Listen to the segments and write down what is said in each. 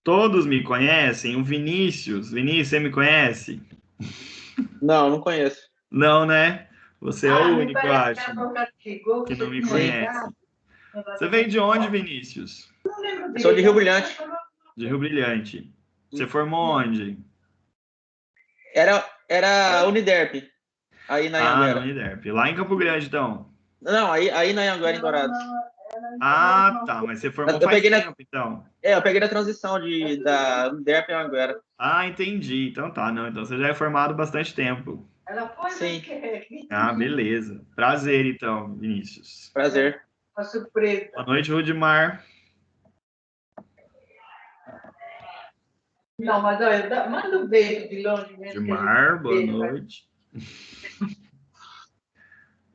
Todos me conhecem? O Vinícius. Vinícius, você me conhece? Não, não conheço. Não, né? Você é o me único, eu parece que acho, a boca chegou, que não você me tinha conhece. ligado. Você veio de onde, Vinícius? Não lembro Eu sou de Rio direito. Brilhante. De Rio Brilhante. Você formou onde? Era Uniderp, aí na Ah, no Anhanguera. Uniderp. Lá em Campo Grande, então. Não, aí na Anhanguera, em Não, Dourados. Ah, tá. Mas você formou Eu faz peguei tempo, então. eu peguei na transição da Uniderp em Anhanguera. Ah, entendi. Então tá, não. Então você já é formado há bastante tempo. Ela foi, Sim. Ah, beleza. Prazer, então, Vinícius. Prazer. Uma surpresa. Boa noite, Rudimar. Não, mas olha, manda um beijo de longe mesmo. Rudimar, boa noite.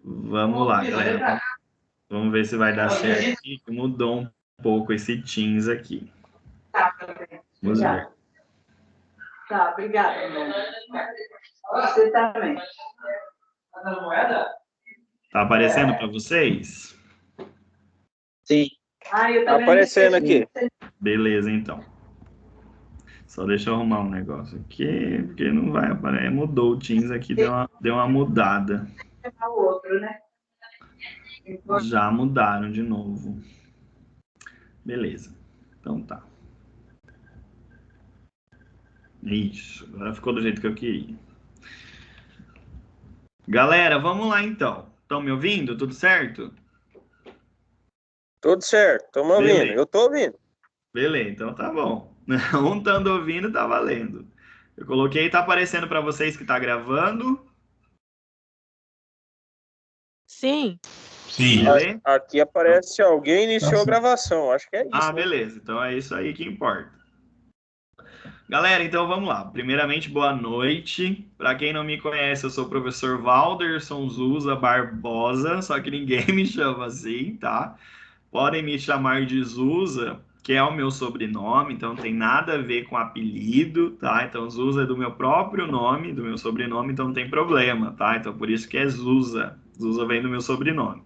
Vamos lá, galera. Vamos ver se vai dar certo aqui. Mudou um pouco esse Teams aqui. Tá, Vamos ver. tá, obrigada. Você também. Tá aparecendo para vocês? Sim. Eu Tá aparecendo aqui. Beleza, então. Só deixa eu arrumar um negócio aqui, porque não vai aparecer. Mudou o Teams aqui, deu uma mudada. O outro, né? Já mudaram de novo. Beleza. Então tá. Isso. Agora ficou do jeito que eu queria. Galera, vamos lá então. Estão me ouvindo? Tudo certo? Tudo certo. Tô me ouvindo. Beleza. Eu tô ouvindo. Beleza, então tá bom. Um estando ouvindo, tá valendo. Eu coloquei, tá aparecendo para vocês que tá gravando? Sim. Sim. Aqui aparece alguém iniciou a gravação. Acho que é isso. Ah, né? beleza. Então é isso aí que importa. Galera, então vamos lá. Primeiramente, boa noite. Para quem não me conhece, eu sou o professor Valderson Zusa Barbosa, só que ninguém me chama assim, tá? Podem me chamar de Zusa, que é o meu sobrenome, então não tem nada a ver com apelido, tá? Então Zusa é do meu próprio nome, do meu sobrenome, então não tem problema, tá? Então por isso que é Zusa. Zusa vem do meu sobrenome.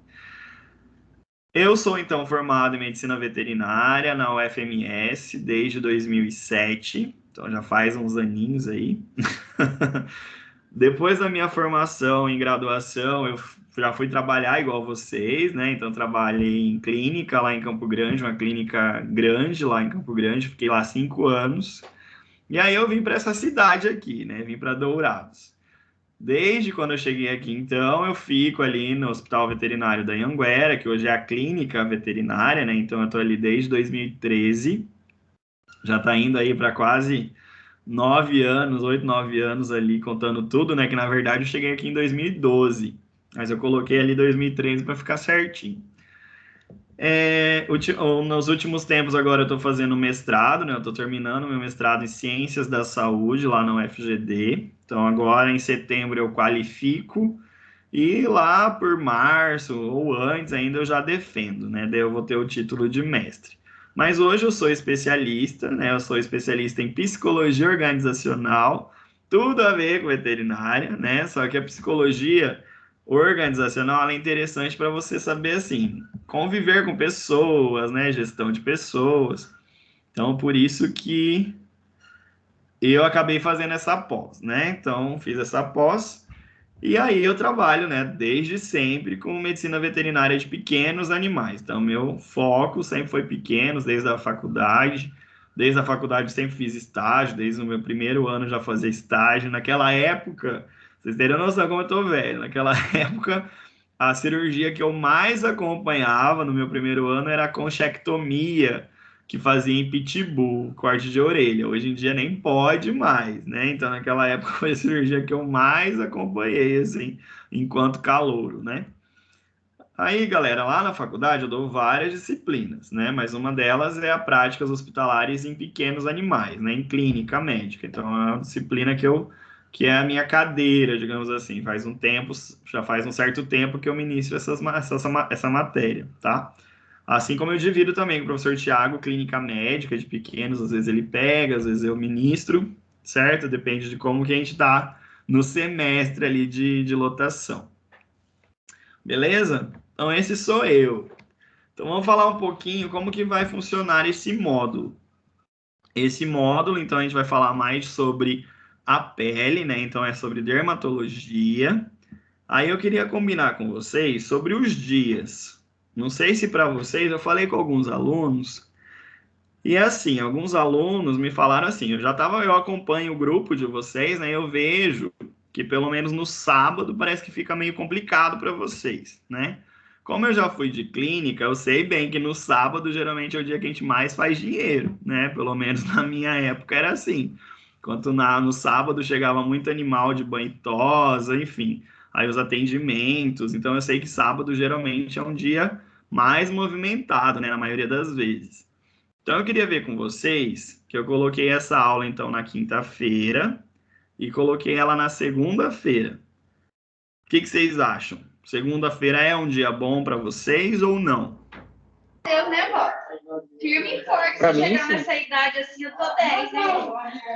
Eu sou, então, formado em Medicina Veterinária na UFMS desde 2007, então já faz uns aninhos aí. Depois da minha formação em graduação, eu já fui trabalhar igual vocês, né? Então, trabalhei em clínica lá em Campo Grande, uma clínica grande lá em Campo Grande, fiquei lá 5 anos. E aí eu vim para essa cidade aqui, né? Vim para Dourados. Desde quando eu cheguei aqui, então, eu fico ali no Hospital Veterinário da Anhanguera, que hoje é a clínica veterinária, né? Então, eu estou ali desde 2013. Já está indo aí para quase 9 anos, 8, 9 anos ali, contando tudo, né? Que na verdade eu cheguei aqui em 2012. Mas eu coloquei ali 2013 para ficar certinho. Nos últimos tempos agora eu estou fazendo mestrado, né? Eu estou terminando meu mestrado em Ciências da Saúde lá na UFGD. Então agora em setembro eu qualifico e lá por março ou antes ainda eu já defendo, né? Daí eu vou ter o título de mestre. Mas hoje eu sou especialista, né? Eu sou especialista em psicologia organizacional, tudo a ver com veterinária, né? Só que a psicologia organizacional ela é interessante para você saber assim, conviver com pessoas, né? Gestão de pessoas. Então, por isso que eu acabei fazendo essa pós, né? Então, fiz essa pós e aí eu trabalho, né, desde sempre com medicina veterinária de pequenos animais. Então, meu foco sempre foi pequenos, desde a faculdade. Desde a faculdade sempre fiz estágio, desde o meu primeiro ano já fazia estágio. Naquela época, vocês terem noção como eu tô velho, naquela época a cirurgia que eu mais acompanhava no meu primeiro ano era a conchectomia, que fazia em pitbull, corte de orelha. Hoje em dia nem pode mais, né? Então, naquela época foi a cirurgia que eu mais acompanhei, assim, enquanto calouro, né? Aí, galera, lá na faculdade eu dou várias disciplinas, né? Mas uma delas é a práticas hospitalares em pequenos animais, né? Em clínica médica. Então, é uma disciplina que é a minha cadeira, digamos assim. Faz um tempo, já faz um certo tempo que eu ministro essa matéria, tá? Assim como eu divido também com o professor Tiago, clínica médica de pequenos, às vezes ele pega, às vezes eu ministro, certo? Depende de como que a gente tá no semestre ali de lotação. Beleza? Então, esse sou eu. Então, vamos falar um pouquinho como que vai funcionar esse módulo. Esse módulo, então, a gente vai falar mais sobre a pele, né? Então, é sobre dermatologia. Aí eu queria combinar com vocês sobre os dias. Não sei se para vocês, eu falei com alguns alunos, e é assim, alguns alunos me falaram assim, eu acompanho o grupo de vocês, né? Eu vejo que pelo menos no sábado parece que fica meio complicado para vocês, né? Como eu já fui de clínica, eu sei bem que no sábado geralmente é o dia que a gente mais faz dinheiro, né? Pelo menos na minha época era assim. Enquanto no sábado chegava muito animal de banho e tosa, enfim, aí os atendimentos. Então eu sei que sábado geralmente é um dia mais movimentado, né? Na maioria das vezes. Então, eu queria ver com vocês que eu coloquei essa aula, então, na quinta-feira e coloquei ela na segunda-feira. O que vocês acham? Segunda-feira é um dia bom para vocês ou não? Seu negócio. Firme e forte. Pra Se mim, chegar sim. nessa idade assim, eu tô 10, né?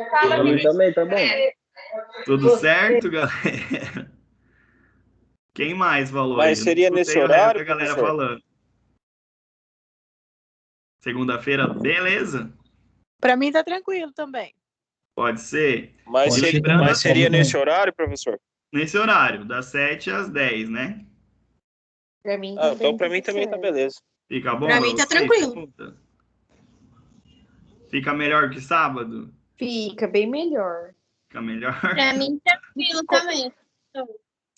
Pra Fala, mim menino. também, tá bom. Tudo certo, galera? Quem mais falou aí? Mas Eu não seria nesse escutei o resto horário, da galera professor? falando. Segunda-feira, beleza? Pra mim tá tranquilo também. Pode ser? Mas, E lembrando mas seria assim, nesse horário, professor? nesse horário, das 7 às 10, né? Pra mim Ah, então pra mim também tá beleza. Fica bom Pra pra mim tá vocês? tranquilo. Pergunta? Fica melhor que sábado? Fica bem melhor. Fica melhor? Pra mim, tranquilo também.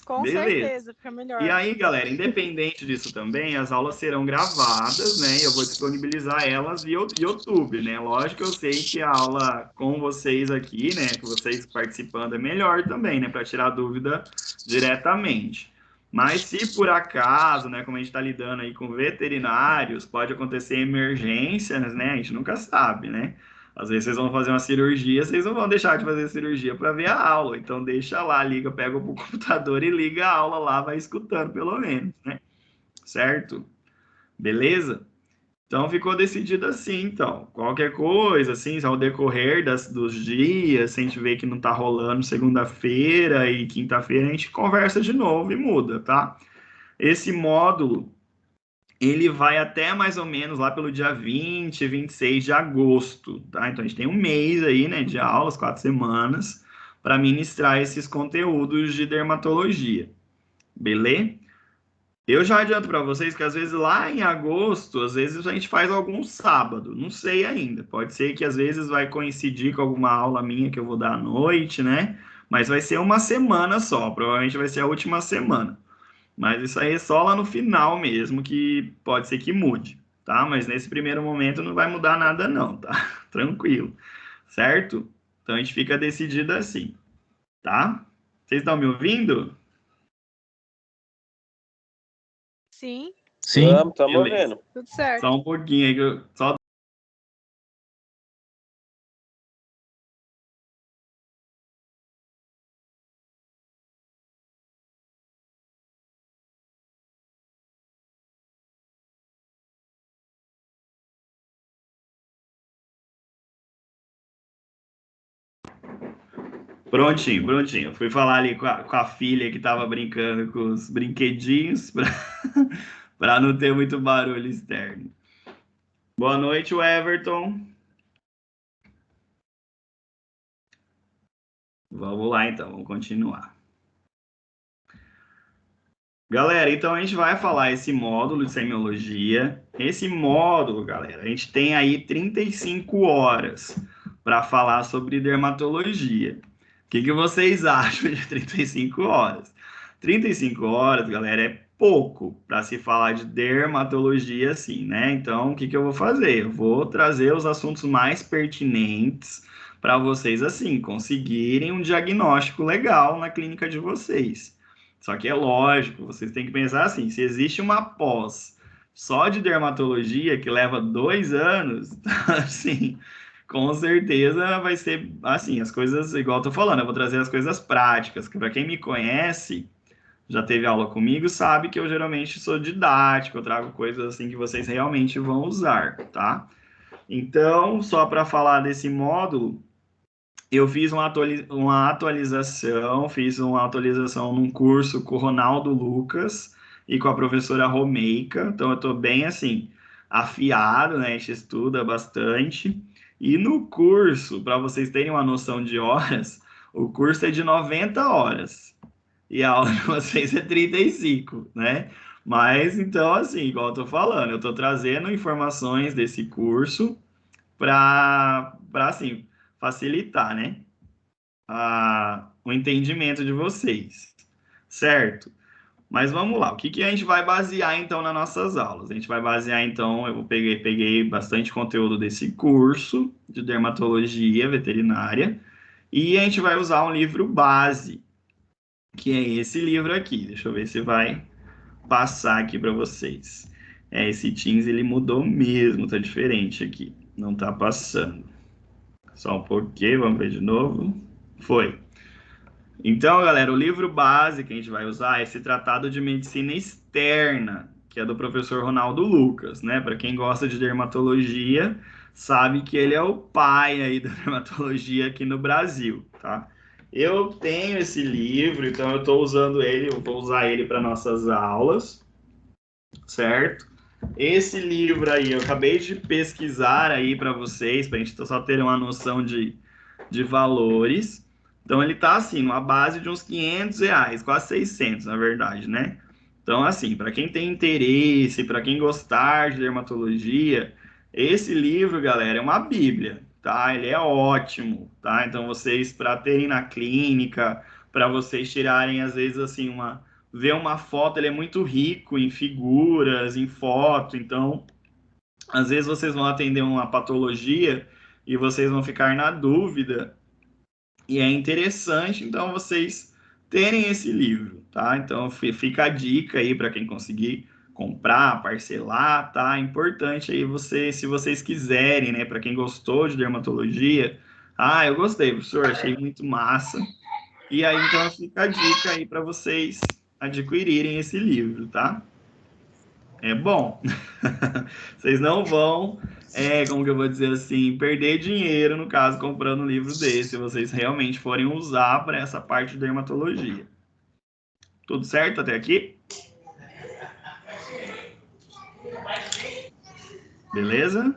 Com Beleza. certeza, fica melhor. E aí, galera, independente disso também, as aulas serão gravadas, né? E eu vou disponibilizar elas via YouTube, né? Lógico que eu sei que a aula com vocês aqui, né? Que vocês participando é melhor também, né? Para tirar dúvida diretamente. Mas se por acaso, né? Como a gente está lidando aí com veterinários, pode acontecer emergências, né? A gente nunca sabe, né? Às vezes vocês vão fazer uma cirurgia, vocês não vão deixar de fazer cirurgia para ver a aula. Então deixa lá, liga, pega o computador e liga a aula lá, vai escutando pelo menos, né? Certo? Beleza? Então ficou decidido assim, então. Qualquer coisa, assim, ao decorrer dos dias, se a gente vê que não tá rolando segunda-feira e quinta-feira, a gente conversa de novo e muda, tá? Esse módulo ele vai até mais ou menos lá pelo dia 20, 26 de agosto, tá? Então a gente tem um mês aí, né, de aulas, 4 semanas, para ministrar esses conteúdos de dermatologia, beleza? Eu já adianto para vocês que às vezes lá em agosto, às vezes a gente faz algum sábado, não sei ainda. Pode ser que às vezes vai coincidir com alguma aula minha que eu vou dar à noite, né? Mas vai ser uma semana só, provavelmente vai ser a última semana. Mas isso aí é só lá no final mesmo, que pode ser que mude, tá? Mas nesse primeiro momento não vai mudar nada não, tá? Tranquilo, certo? Então a gente fica decidido assim, tá? Vocês estão me ouvindo? Sim, Sim, Tamo Beleza. vendo. tudo certo. Só um pouquinho aí, só prontinho, prontinho. Fui falar ali com a filha que tava brincando com os brinquedinhos para não ter muito barulho externo. Boa noite, Everton. Vamos lá então, vamos continuar. Galera, então a gente vai falar esse módulo de semiologia. Esse módulo, galera, a gente tem aí 35 horas para falar sobre dermatologia. O que vocês acham de 35 horas? 35 horas, galera, é pouco para se falar de dermatologia assim, né? Então, o que eu vou fazer? Eu vou trazer os assuntos mais pertinentes para vocês, assim, conseguirem um diagnóstico legal na clínica de vocês. Só que é lógico, vocês têm que pensar assim, se existe uma pós só de dermatologia que leva 2 anos, assim, com certeza vai ser, assim, as coisas, igual eu tô falando, eu vou trazer as coisas práticas, que para quem me conhece, já teve aula comigo, sabe que eu geralmente sou didático, eu trago coisas assim que vocês realmente vão usar, tá? Então, só para falar desse módulo, eu fiz uma atualização num curso com o Ronaldo Lucas e com a professora Romeica. Então, eu estou bem, assim, afiado, né? A gente estuda bastante. E no curso, para vocês terem uma noção de horas, o curso é de 90 horas. E a aula de vocês é 35, né? Mas, então, assim, igual eu tô falando, eu tô trazendo informações desse curso para assim, facilitar, né? O entendimento de vocês, certo? Mas vamos lá, o que a gente vai basear então nas nossas aulas? A gente vai basear então, peguei bastante conteúdo desse curso de dermatologia veterinária e a gente vai usar um livro base, que é esse livro aqui. Deixa eu ver se vai passar aqui para vocês. Esse Teams ele mudou mesmo, tá diferente aqui, não tá passando. Só um pouquinho, vamos ver de novo. Foi. Então, galera, o livro base que a gente vai usar é esse Tratado de Medicina Externa, que é do professor Ronaldo Lucas, né? Para quem gosta de dermatologia, sabe que ele é o pai aí da dermatologia aqui no Brasil, tá? Eu tenho esse livro, então eu estou usando ele, eu vou usar ele para nossas aulas, certo? Esse livro aí, eu acabei de pesquisar aí para vocês, para a gente só ter uma noção de valores. Então, ele tá assim, numa base de uns R$ 500, quase 600, na verdade, né? Então, assim, para quem tem interesse, para quem gostar de dermatologia, esse livro, galera, é uma bíblia, tá? Ele é ótimo, tá? Então, vocês, para terem na clínica, para vocês tirarem, às vezes, assim, ver uma foto, ele é muito rico em figuras, em foto, então, às vezes vocês vão atender uma patologia e vocês vão ficar na dúvida, e é interessante, então, vocês terem esse livro, tá? Então, fica a dica aí para quem conseguir comprar, parcelar, tá? É importante aí se vocês quiserem, né? Para quem gostou de dermatologia, eu gostei, professor, achei muito massa. E aí, então, fica a dica aí para vocês adquirirem esse livro, tá? É bom. Vocês não vão, como que eu vou dizer assim, perder dinheiro, no caso, comprando um livro desse, se vocês realmente forem usar para essa parte de dermatologia. Tudo certo até aqui? Beleza?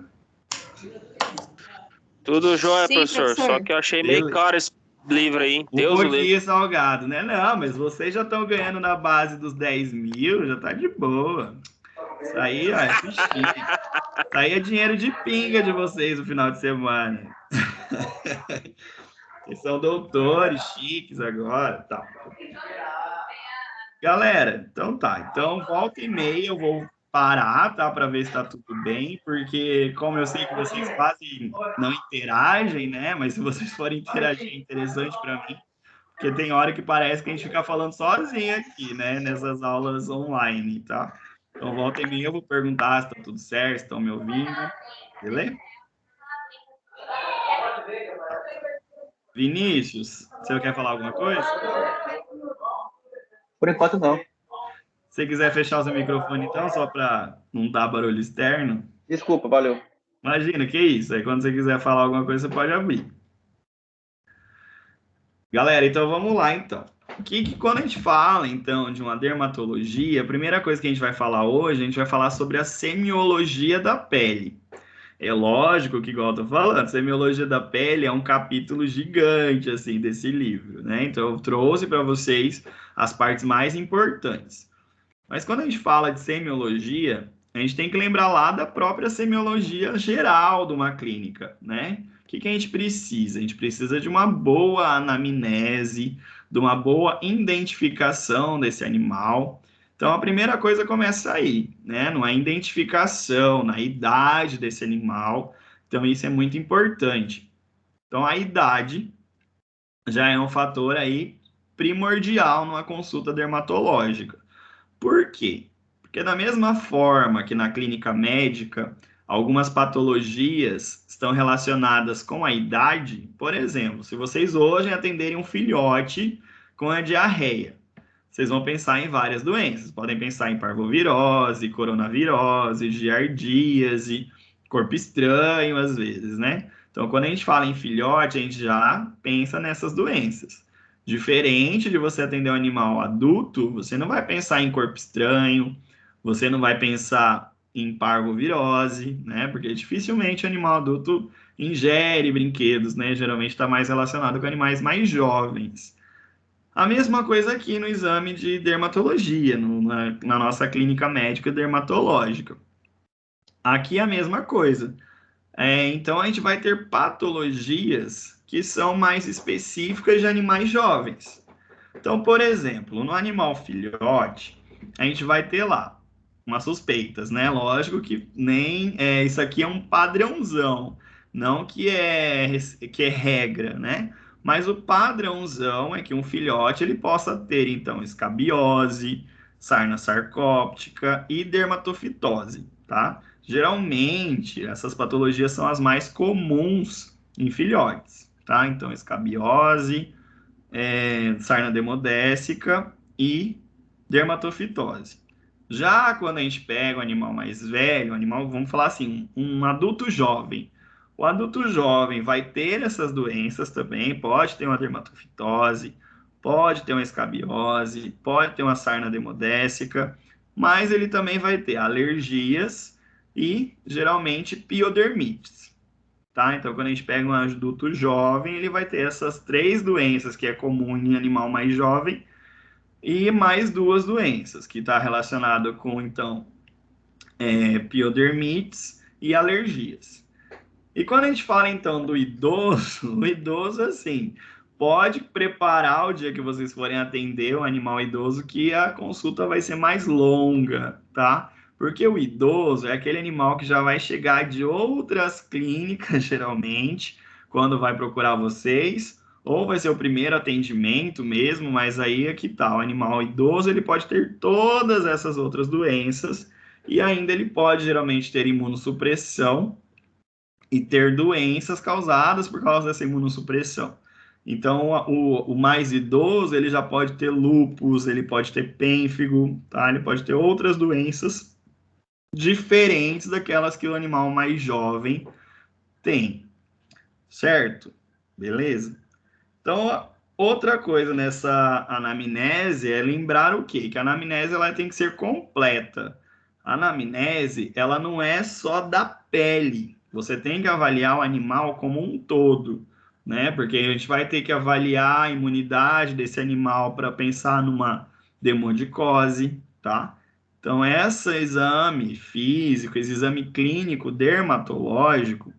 Tudo jóia, Sim, professor. professor. Só que eu achei meio caro esse livro aí. Um Deus o livre. pouquinho salgado, né? Não, mas vocês já estão ganhando na base dos 10 mil, já tá de boa. Isso aí, ó, é fichinho. Isso aí é dinheiro de pinga de vocês no final de semana. Vocês são doutores chiques agora, tá? Galera, então tá. Então, volta e meia eu vou parar, tá? Para ver se tá tudo bem, porque como eu sei que vocês quase não interagem, né? Mas se vocês forem interagir, é interessante para mim, porque tem hora que parece que a gente fica falando sozinho aqui, né? Nessas aulas online, tá? Então, volta e meia eu vou perguntar se tá tudo certo, se estão me ouvindo, beleza? Vinícius, você quer falar alguma coisa? Por enquanto, não. Se você quiser fechar o seu microfone, então, só para não dar barulho externo. Desculpa, valeu. Imagina, que isso. Aí, quando você quiser falar alguma coisa, você pode abrir. Galera, então vamos lá, então. Quando a gente fala, então, de uma dermatologia, a primeira coisa que a gente vai falar hoje, a gente vai falar sobre a semiologia da pele. É lógico que, igual eu tô falando, semiologia da pele é um capítulo gigante, assim, desse livro, né? Então, eu trouxe para vocês as partes mais importantes. Mas quando a gente fala de semiologia, a gente tem que lembrar lá da própria semiologia geral de uma clínica, né? O que a gente precisa? A gente precisa de uma boa anamnese, de uma boa identificação desse animal. Então, a primeira coisa começa aí, né? Na identificação, na idade desse animal. Então, isso é muito importante. Então, a idade já é um fator aí primordial numa consulta dermatológica. Por quê? Porque da mesma forma que na clínica médica, algumas patologias estão relacionadas com a idade, por exemplo, se vocês hoje atenderem um filhote com a diarreia, vocês vão pensar em várias doenças. Podem pensar em parvovirose, coronavirose, giardíase, corpo estranho, às vezes, né? Então, quando a gente fala em filhote, a gente já pensa nessas doenças. Diferente de você atender um animal adulto, você não vai pensar em corpo estranho, você não vai pensar em parvovirose, né? Porque dificilmente o animal adulto ingere brinquedos, né? Geralmente está mais relacionado com animais mais jovens. A mesma coisa aqui no exame de dermatologia, na nossa clínica médica dermatológica. Aqui é a mesma coisa. Então, a gente vai ter patologias que são mais específicas de animais jovens. Então, por exemplo, no animal filhote, a gente vai ter lá umas suspeitas, né? Lógico que nem isso aqui é um padrãozão, não que é regra, né? Mas o padrãozão é que um filhote ele possa ter então escabiose, sarna sarcóptica e dermatofitose, tá? Geralmente essas patologias são as mais comuns em filhotes, tá? Então escabiose, sarna demodécica e dermatofitose. Já quando a gente pega um animal mais velho, vamos falar assim, um adulto jovem. O adulto jovem vai ter essas doenças também, pode ter uma dermatofitose, pode ter uma escabiose, pode ter uma sarna demodécica, mas ele também vai ter alergias e geralmente piodermites. Tá? Então, quando a gente pega um adulto jovem, ele vai ter essas 3 doenças que é comum em animal mais jovem e mais 2 doenças que está relacionado com então piodermites e alergias. E quando a gente fala então do idoso, o idoso assim pode preparar o dia que vocês forem atender um animal idoso que a consulta vai ser mais longa, tá? Porque o idoso é aquele animal que já vai chegar de outras clínicas, geralmente, quando vai procurar vocês, ou vai ser o primeiro atendimento mesmo, mas aí é que tá, o animal idoso ele pode ter todas essas outras doenças e ainda ele pode geralmente ter imunossupressão e ter doenças causadas por causa dessa imunossupressão. Então, o mais idoso, ele já pode ter lúpus, ele pode ter pênfigo, tá? Ele pode ter outras doenças diferentes daquelas que o animal mais jovem tem, certo? Beleza? Então, outra coisa nessa anamnese é lembrar o quê? Que a anamnese ela tem que ser completa. A anamnese, ela não é só da pele. Você tem que avaliar o animal como um todo, né? Porque a gente vai ter que avaliar a imunidade desse animal para pensar numa demodicose, tá? Então, esse exame físico, esse exame clínico dermatológico,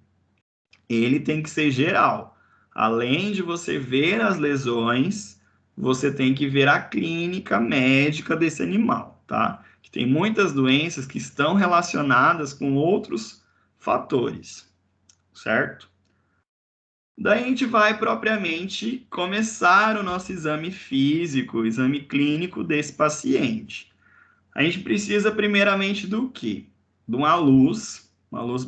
ele tem que ser geral. Além de você ver as lesões, você tem que ver a clínica médica desse animal, tá? Que tem muitas doenças que estão relacionadas com outros fatores, certo? Daí a gente vai propriamente começar o nosso exame físico, o exame clínico desse paciente. A gente precisa primeiramente do quê? De uma luz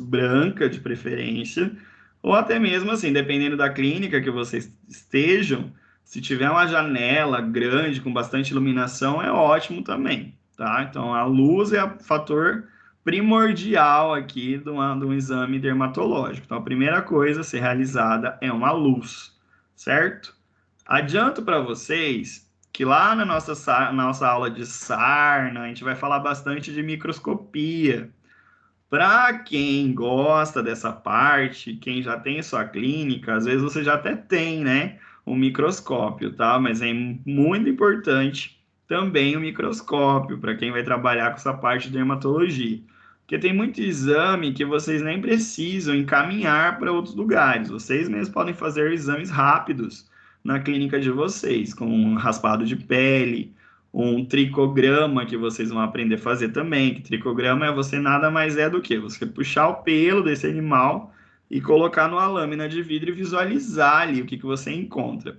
branca de preferência, ou até mesmo assim, dependendo da clínica que vocês estejam, se tiver uma janela grande com bastante iluminação, é ótimo também, tá? Então a luz é o fator primordial aqui de um exame dermatológico. Então a primeira coisa a ser realizada é uma luz, certo? Adianto para vocês que lá na nossa aula de sarna, a gente vai falar bastante de microscopia. Para quem gosta dessa parte, quem já tem sua clínica, às vezes você já até tem, né, um microscópio, tá? Mas é muito importante também o microscópio para quem vai trabalhar com essa parte de dermatologia. Porque tem muito exame que vocês nem precisam encaminhar para outros lugares. Vocês mesmos podem fazer exames rápidos na clínica de vocês, com um raspado de pele, um tricograma que vocês vão aprender a fazer também, que tricograma é você nada mais é do que você puxar o pelo desse animal e colocar numa lâmina de vidro e visualizar ali o que você encontra.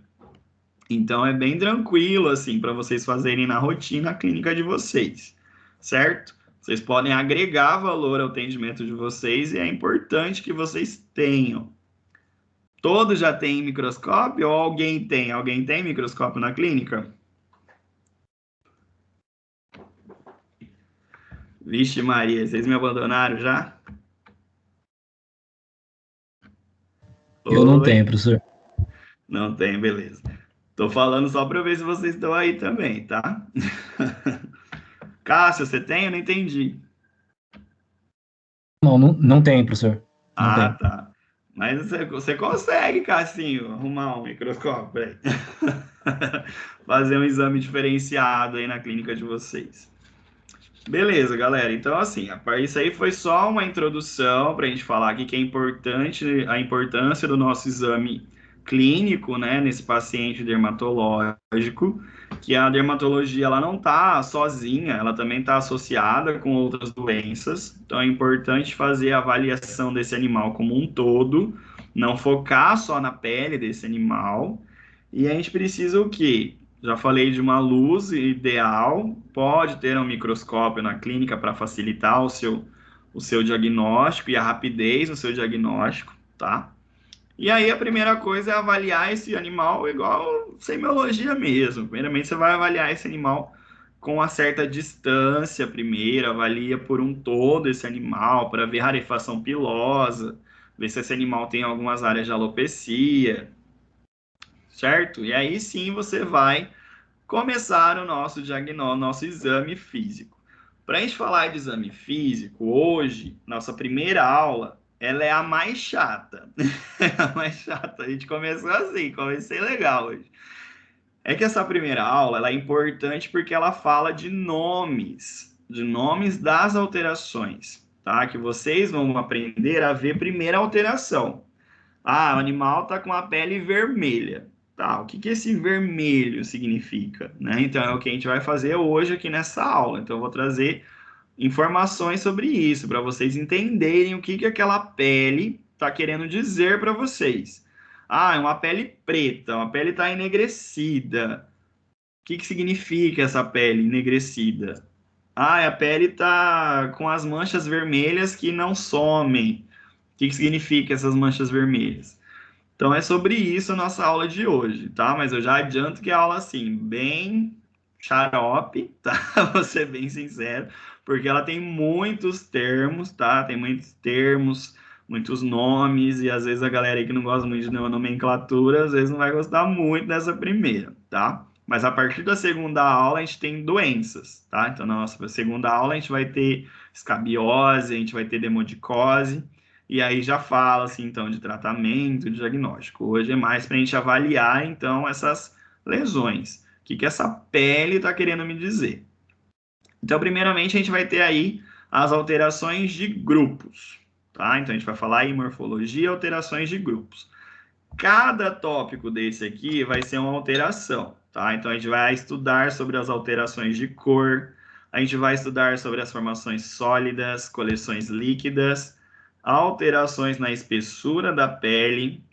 Então é bem tranquilo assim para vocês fazerem na rotina a clínica de vocês, certo? Vocês podem agregar valor ao atendimento de vocês e é importante que vocês tenham. Todos já têm microscópio ou alguém tem? Alguém tem microscópio na clínica? Vixe Maria, vocês me abandonaram já? Eu não Oi? tenho, professor. Não tem, beleza. Tô falando só para ver se vocês estão aí também, tá? Cássio, você tem? Eu não entendi. Não tem, professor. Não tem. Tá. Mas você consegue, Cassinho, arrumar um microscópio aí. Fazer um exame diferenciado aí na clínica de vocês. Beleza, galera. Então, assim, isso aí foi só uma introdução para a gente falar aqui que é importante a importância do nosso exame clínico, né, nesse paciente dermatológico, que a dermatologia ela não está sozinha, ela também está associada com outras doenças. Então, é importante fazer a avaliação desse animal como um todo, não focar só na pele desse animal. E a gente precisa o quê? Já falei de uma luz ideal, pode ter um microscópio na clínica para facilitar o seu diagnóstico e a rapidez no seu diagnóstico, tá? E aí a primeira coisa é avaliar esse animal igual semiologia mesmo. Primeiramente você vai avaliar esse animal com uma certa distância primeiro, avalia por um todo esse animal para ver rarefação pilosa, ver se esse animal tem algumas áreas de alopecia, certo? E aí sim você vai começar o nosso diagnóstico, nosso exame físico. Para a gente falar de exame físico, hoje, nossa primeira aula, ela é a mais chata. É a mais chata. A gente começou assim, comecei legal hoje. É que essa primeira aula ela é importante porque ela fala de nomes das alterações, tá? Que vocês vão aprender a ver primeiro a alteração. O animal está com a pele vermelha. Tá, o que que esse vermelho significa, né? Então, é o que a gente vai fazer hoje aqui nessa aula. Então, eu vou trazer informações sobre isso, para vocês entenderem o que que aquela pele está querendo dizer para vocês. É uma pele preta, uma pele está enegrecida. O que que significa essa pele enegrecida? A pele está com as manchas vermelhas que não somem. O que que significa essas manchas vermelhas? Então é sobre isso a nossa aula de hoje, tá? Mas eu já adianto que é aula assim, bem xarope, tá? Vou ser bem sincero, porque ela tem muitos termos, tá? Tem muitos termos, muitos nomes, e às vezes a galera aí que não gosta muito de nomenclatura, às vezes não vai gostar muito dessa primeira, tá? Mas a partir da segunda aula a gente tem doenças, tá? Então na nossa segunda aula a gente vai ter escabiose, a gente vai ter demodicose, e aí já fala, assim, então, de tratamento, de diagnóstico. Hoje é mais para a gente avaliar, então, essas lesões. O que que essa pele está querendo me dizer? Então, primeiramente, a gente vai ter aí as alterações de grupos, tá? Então, a gente vai falar aí morfologia e alterações de grupos. Cada tópico desse aqui vai ser uma alteração, tá? Então, a gente vai estudar sobre as alterações de cor, a gente vai estudar sobre as formações sólidas, coleções líquidas, alterações na espessura da pele,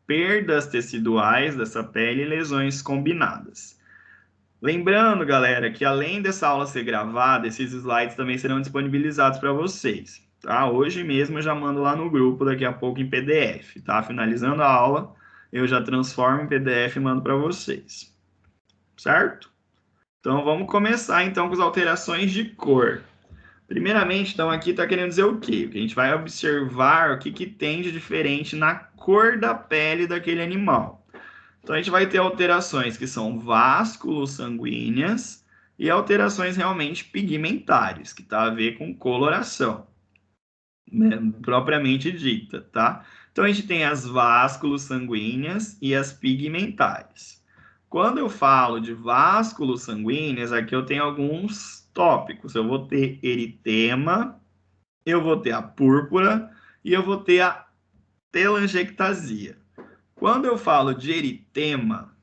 perdas teciduais dessa pele e lesões combinadas. Lembrando, galera, que além dessa aula ser gravada, esses slides também serão disponibilizados para vocês, tá? Hoje mesmo eu já mando lá no grupo, daqui a pouco em PDF, tá? Finalizando a aula, eu já transformo em PDF e mando para vocês, certo? Então vamos começar então com as alterações de cor. Primeiramente, então, aqui está querendo dizer o quê? Que a gente vai observar o que, que tem de diferente na cor da pele daquele animal. Então, a gente vai ter alterações que são vasculo-sanguíneas e alterações realmente pigmentares, que está a ver com coloração, né, propriamente dita, tá? Então, a gente tem as vasculo-sanguíneas e as pigmentares. Quando eu falo de vasculo-sanguíneas, aqui eu tenho alguns tópicos. Eu vou ter eritema, eu vou ter a púrpura e eu vou ter a telangiectasia. Quando eu falo de eritema,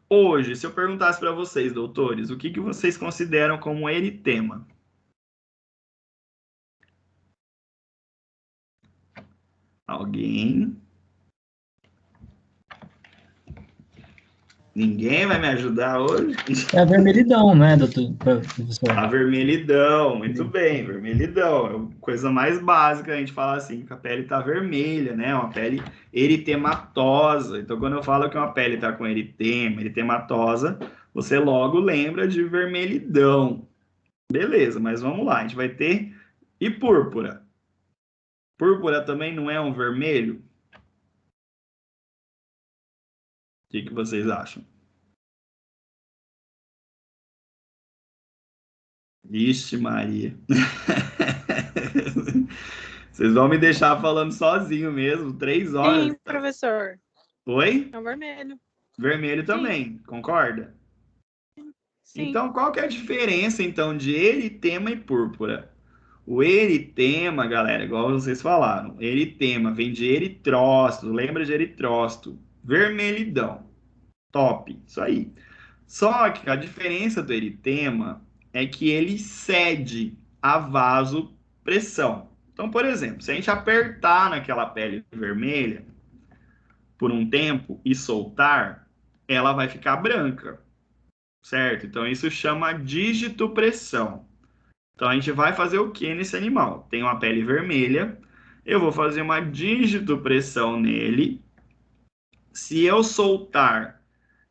hoje, se eu perguntasse para vocês, doutores, o que que vocês consideram como eritema? Alguém? Ninguém vai me ajudar hoje? É a vermelhidão, né, professor? A vermelhidão, muito bem, vermelhidão. É a coisa mais básica, a gente fala assim, que a pele está vermelha, né? Uma pele eritematosa. Então, quando eu falo que uma pele está com eritema, eritematosa, você logo lembra de vermelhidão. Beleza, mas vamos lá, a gente vai ter... E púrpura? Púrpura também não é um vermelho? O que que vocês acham? Vixe, Maria. Vocês vão me deixar falando sozinho mesmo, 3 horas. Sim, professor. Oi? É o vermelho. Vermelho também, concorda? Sim. Então, qual que é a diferença, então, de eritema e púrpura? O eritema, galera, igual vocês falaram, eritema vem de eritrócito, lembra de eritrócito? Vermelhidão. Top, isso aí. Só que a diferença do eritema é que ele cede a vasopressão. Então, por exemplo, se a gente apertar naquela pele vermelha por um tempo e soltar, ela vai ficar branca, certo? Então, isso chama digitopressão. Então, a gente vai fazer o que nesse animal? Tem uma pele vermelha, eu vou fazer uma digitopressão nele. Se eu soltar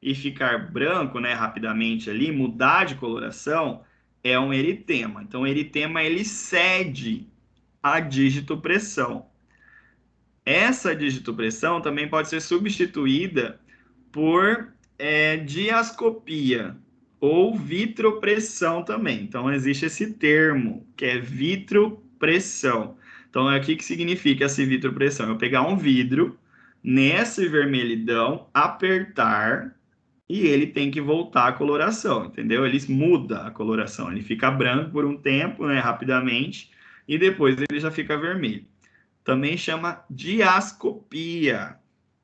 e ficar branco, né, rapidamente ali, mudar de coloração, é um eritema. Então, o eritema, ele cede a digitopressão. Essa digitopressão também pode ser substituída por diascopia ou vitropressão também. Então, existe esse termo, que é vitropressão. Então, o que significa essa vitropressão? Eu pegar um vidro, nesse vermelhidão, apertar, e ele tem que voltar à coloração, entendeu? Ele muda a coloração, ele fica branco por um tempo, né, rapidamente, e depois ele já fica vermelho. Também chama diascopia,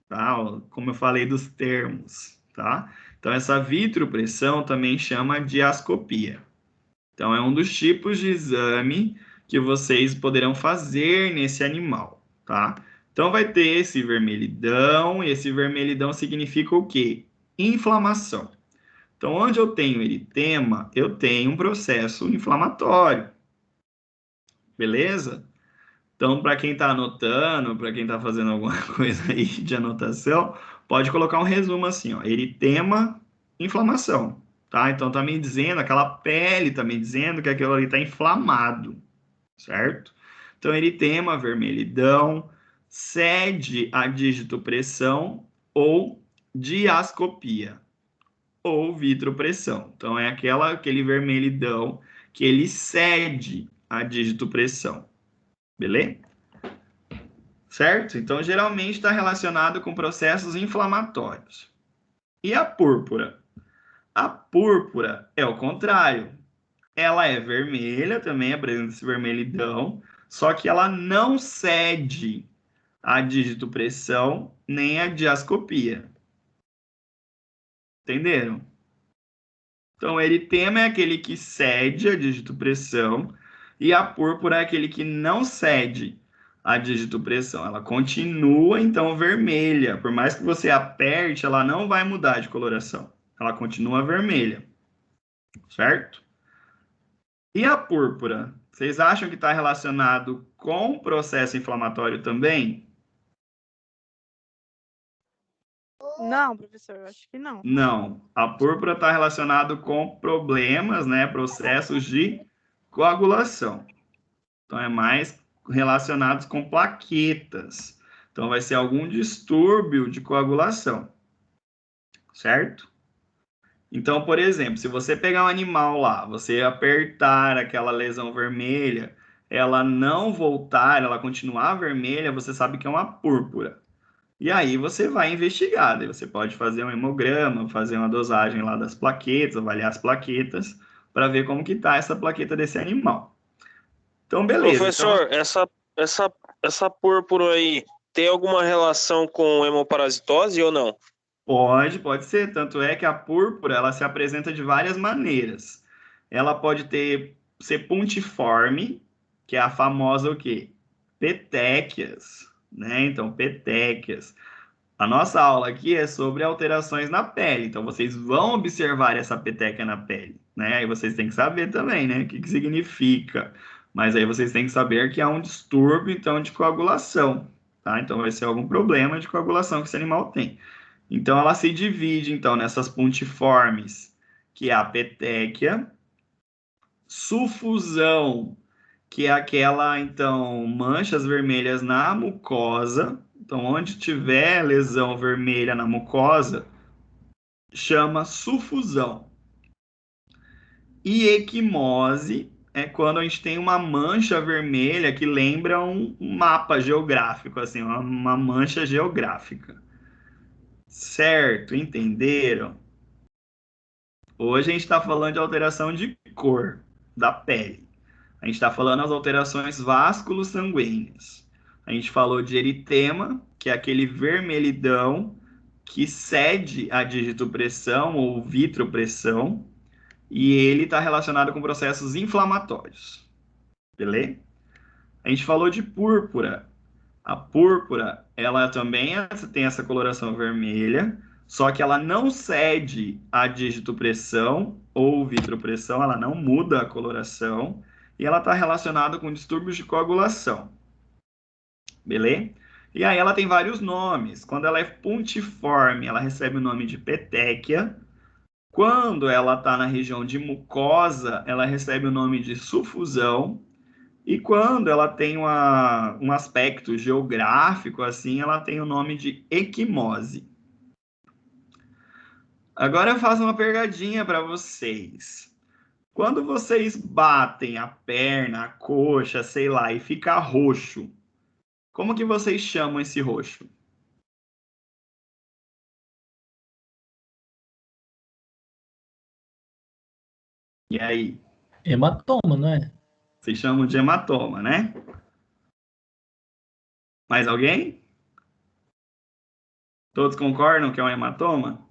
tá? Como eu falei dos termos, tá? Então, essa vitropressão também chama diascopia. Então, é um dos tipos de exame que vocês poderão fazer nesse animal, tá? Então, vai ter esse vermelhidão, e esse vermelhidão significa o quê? Inflamação. Então, onde eu tenho eritema, eu tenho um processo inflamatório. Beleza? Então, para quem está anotando, para quem está fazendo alguma coisa aí de anotação, pode colocar um resumo assim, ó, eritema, inflamação, tá? Então, tá me dizendo, aquela pele tá me dizendo que aquilo ali está inflamado, certo? Então, eritema, vermelhidão, cede a digitopressão ou diascopia, ou vitropressão. Então, é aquele vermelhidão que ele cede a digitopressão. Beleza? Certo? Então, geralmente está relacionado com processos inflamatórios. E a púrpura? A púrpura é o contrário. Ela é vermelha, também apresenta esse vermelhidão, só que ela não cede a digitopressão nem a diascopia. Entenderam? Então, o eritema é aquele que cede a digitopressão e a púrpura é aquele que não cede a digitopressão. Ela continua, então, vermelha. Por mais que você aperte, ela não vai mudar de coloração. Ela continua vermelha. Certo? E a púrpura? Vocês acham que está relacionado com o processo inflamatório também? Não, professor, eu acho que não. Não. A púrpura está relacionado com problemas, né? Processos de coagulação. Então, é mais relacionados com plaquetas. Então, vai ser algum distúrbio de coagulação. Certo? Então, por exemplo, se você pegar um animal lá, você apertar aquela lesão vermelha, ela não voltar, ela continuar vermelha, você sabe que é uma púrpura. E aí você vai investigar, daí você pode fazer um hemograma, fazer uma dosagem lá das plaquetas, avaliar as plaquetas, para ver como que tá essa plaqueta desse animal. Então, beleza. Professor, Então, essa púrpura aí tem alguma relação com hemoparasitose ou não? pode ser. Tanto é que a púrpura, ela se apresenta de várias maneiras. Ela pode ser puntiforme, que é a famosa o quê? Petequias, né? Então, petequias. A nossa aula aqui é sobre alterações na pele. Então, vocês vão observar essa petequia na pele, né? Aí vocês têm que saber também, né? O que significa. Mas aí vocês têm que saber que há um distúrbio, então, de coagulação, tá? Então, vai ser algum problema de coagulação que esse animal tem. Então, ela se divide, então, nessas puntiformes, que é a petequia, sufusão, que é aquela, então, manchas vermelhas na mucosa. Então, onde tiver lesão vermelha na mucosa, chama sufusão. E equimose é quando a gente tem uma mancha vermelha que lembra um mapa geográfico, assim, uma mancha geográfica. Certo, entenderam? Hoje a gente está falando de alteração de cor da pele. A gente está falando das alterações vasculo-sanguíneas. A gente falou de eritema, que é aquele vermelhidão que cede a dígito-pressão ou vitropressão, e ele está relacionado com processos inflamatórios. Beleza? A gente falou de púrpura. A púrpura, ela também tem essa coloração vermelha, só que ela não cede a dígito-pressão ou vitropressão, ela não muda a coloração, e ela está relacionada com distúrbios de coagulação. Beleza? E aí ela tem vários nomes. Quando ela é puntiforme, ela recebe o nome de petéquia. Quando ela está na região de mucosa, ela recebe o nome de sufusão. E quando ela tem um aspecto geográfico, assim, ela tem o nome de equimose. Agora eu faço uma pegadinha para vocês. Quando vocês batem a perna, a coxa, sei lá, e fica roxo, como que vocês chamam esse roxo? E aí? Hematoma, não é? Vocês chamam de hematoma, né? Mais alguém? Todos concordam que é um hematoma?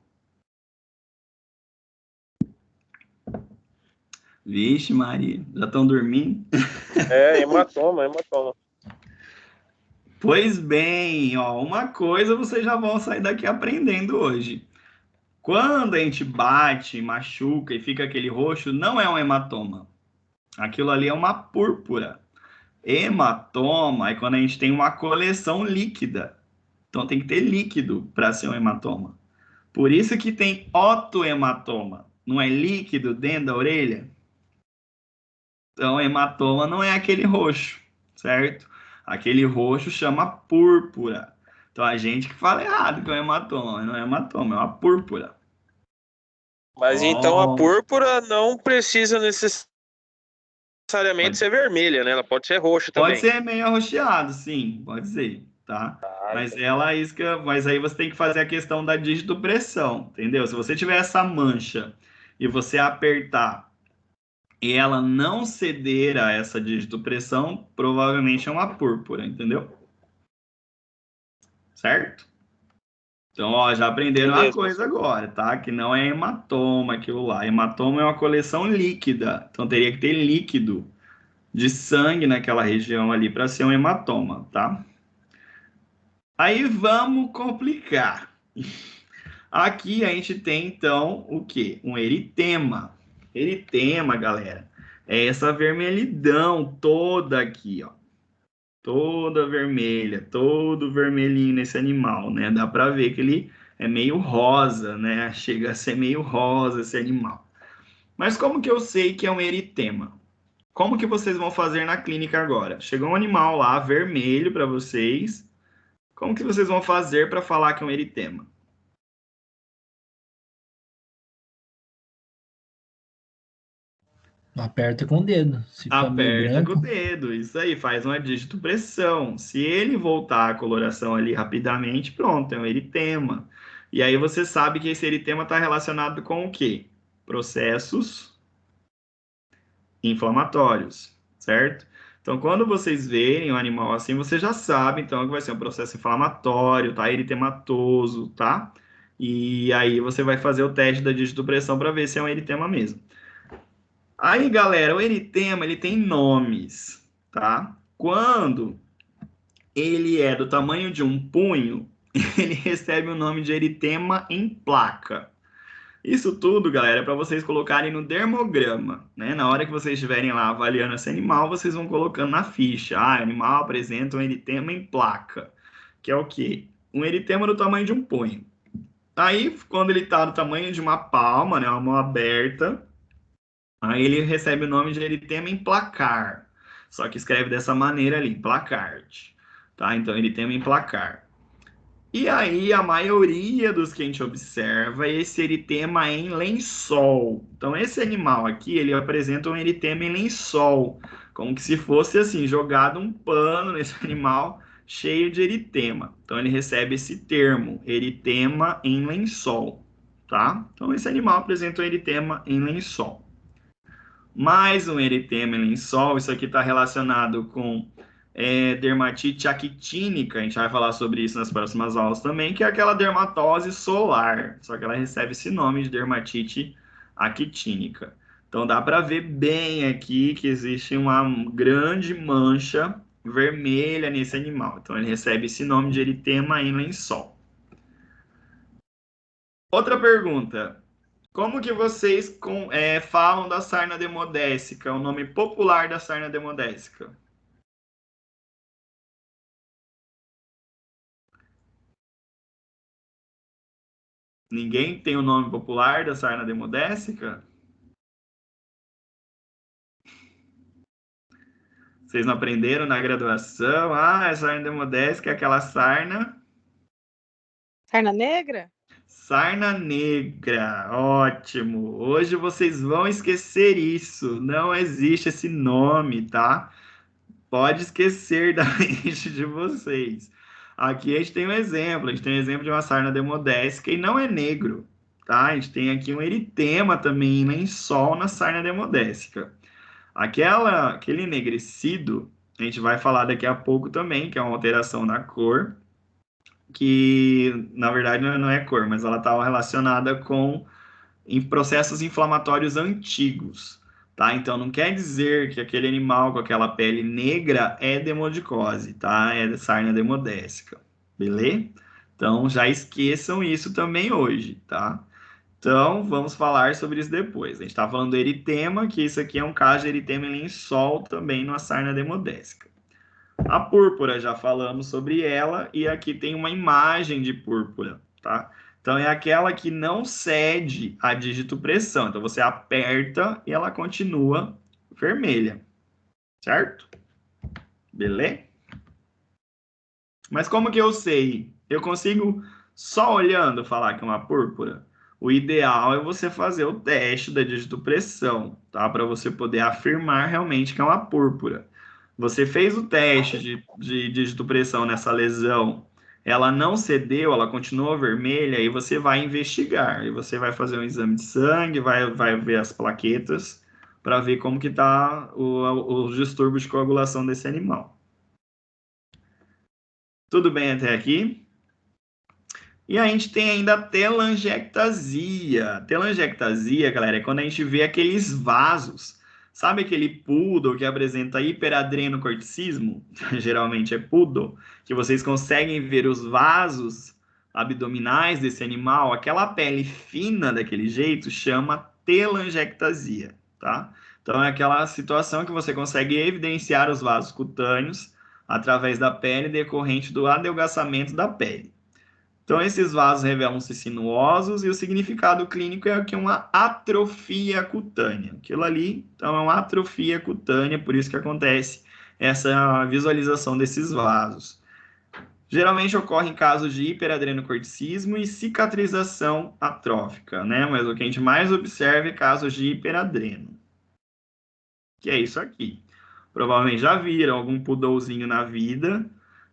Vixe, Maria, já estão dormindo? Hematoma. Pois bem, ó, uma coisa vocês já vão sair daqui aprendendo hoje. Quando a gente bate, machuca e fica aquele roxo, não é um hematoma. Aquilo ali é uma púrpura. Hematoma é quando a gente tem uma coleção líquida. Então tem que ter líquido para ser um hematoma. Por isso que tem otohematoma. Não é líquido dentro da orelha? Então hematoma não é aquele roxo, certo? Aquele roxo chama púrpura. Então a gente que fala errado que é um hematoma, não é hematoma, é uma púrpura. Mas então a púrpura não precisa necessariamente ser vermelha, né? Ela pode ser roxa também. Pode ser meio arroxeado, sim, pode ser, tá? Mas ela isca, mas aí você tem que fazer a questão da dígito-pressão, entendeu? Se você tiver essa mancha e você apertar e ela não ceder a essa dígito-pressão, provavelmente é uma púrpura, entendeu? Certo? Então, ó, já aprenderam uma coisa agora, tá? Que não é hematoma aquilo lá. Hematoma é uma coleção líquida, então teria que ter líquido de sangue naquela região ali para ser um hematoma, tá? Aí vamos complicar. Aqui a gente tem, então, o quê? Um eritema. Eritema, galera, é essa vermelhidão toda aqui, ó. Toda vermelha, todo vermelhinho nesse animal, né? Dá para ver que ele é meio rosa, né? Chega a ser meio rosa esse animal. Mas como que eu sei que é um eritema? Como que vocês vão fazer na clínica agora? Chegou um animal lá, vermelho para vocês. Como que vocês vão fazer para falar que é um eritema? Aperta com o dedo. Se ficar meio Aperta com o branco, dedo, isso aí, faz uma dígito-pressão. Se ele voltar a coloração ali rapidamente, pronto, é um eritema. E aí você sabe que esse eritema está relacionado com o quê? Processos inflamatórios, certo? Então, quando vocês verem um animal assim, você já sabe, então, que vai ser um processo inflamatório, tá? Eritematoso, tá? E aí você vai fazer o teste da dígito-pressão para ver se é um eritema mesmo. Aí, galera, o eritema, ele tem nomes, tá? Quando ele é do tamanho de um punho, ele recebe o nome de eritema em placa. Isso tudo, galera, é para vocês colocarem no dermograma, né? Na hora que vocês estiverem lá avaliando esse animal, vocês vão colocando na ficha. Ah, o animal apresenta um eritema em placa, que é o quê? Um eritema do tamanho de um punho. Aí, quando ele está do tamanho de uma palma, né? Uma mão aberta, aí ele recebe o nome de eritema em placar. Só que escreve dessa maneira ali, placard. Tá? Então, eritema em placar. E aí, a maioria dos que a gente observa é esse eritema em lençol. Então, esse animal aqui, ele apresenta um eritema em lençol, como que se fosse assim, jogado um pano nesse animal cheio de eritema. Então, ele recebe esse termo, eritema em lençol, tá? Então, esse animal apresenta um eritema em lençol. Mais um eritema em lençol, isso aqui está relacionado com dermatite actínica, a gente vai falar sobre isso nas próximas aulas também, que é aquela dermatose solar, só que ela recebe esse nome de dermatite actínica. Então dá para ver bem aqui que existe uma grande mancha vermelha nesse animal. Então ele recebe esse nome de eritema em lençol. Outra pergunta. Como que vocês falam da sarna demodécica, o nome popular da sarna demodécica? Ninguém tem o nome popular da sarna demodécica? Vocês não aprenderam na graduação? Ah, a sarna demodécica é aquela sarna... Sarna negra? Sarna negra, ótimo. Hoje vocês vão esquecer isso. Não existe esse nome, tá? Pode esquecer da mente de vocês. Aqui a gente tem um exemplo. A gente tem um exemplo de uma sarna demodécica e não é negro, tá? A gente tem aqui um eritema também em lençol na sarna demodécica. Aquele enegrecido, a gente vai falar daqui a pouco também, que é uma alteração na cor, que na verdade não é cor, mas ela estava relacionada com processos inflamatórios antigos, tá? Então não quer dizer que aquele animal com aquela pele negra é demodicose, tá? É sarna demodécica, beleza? Então já esqueçam isso também hoje, tá? Então vamos falar sobre isso depois. A gente está falando do eritema, que isso aqui é um caso de eritema em lençol também numa sarna demodécica. A púrpura, já falamos sobre ela, e aqui tem uma imagem de púrpura, tá? Então, é aquela que não cede à digitopressão. Então, você aperta e ela continua vermelha, certo? Beleza? Mas como que eu sei? Eu consigo, só olhando, falar que é uma púrpura? O ideal é você fazer o teste da digitopressão, tá? Para você poder afirmar realmente que é uma púrpura. Você fez o teste de digitopressão nessa lesão, ela não cedeu, ela continuou vermelha, e você vai investigar, e você vai fazer um exame de sangue, vai ver as plaquetas, para ver como que está os distúrbios de coagulação desse animal. Tudo bem até aqui? E a gente tem ainda a telangiectasia. Telangiectasia, galera, é quando a gente vê aqueles vasos. Sabe aquele poodle que apresenta hiperadrenocorticismo? Geralmente é poodle. Que vocês conseguem ver os vasos abdominais desse animal. Aquela pele fina daquele jeito chama telangiectasia, tá? Então é aquela situação que você consegue evidenciar os vasos cutâneos através da pele decorrente do adelgaçamento da pele. Então, esses vasos revelam-se sinuosos e o significado clínico é que é uma atrofia cutânea. Aquilo ali, então, é uma atrofia cutânea, por isso que acontece essa visualização desses vasos. Geralmente ocorre em casos de hiperadrenocorticismo e cicatrização atrófica, né? Mas o que a gente mais observa é casos de hiperadreno, que é isso aqui. Provavelmente já viram algum poodlezinho na vida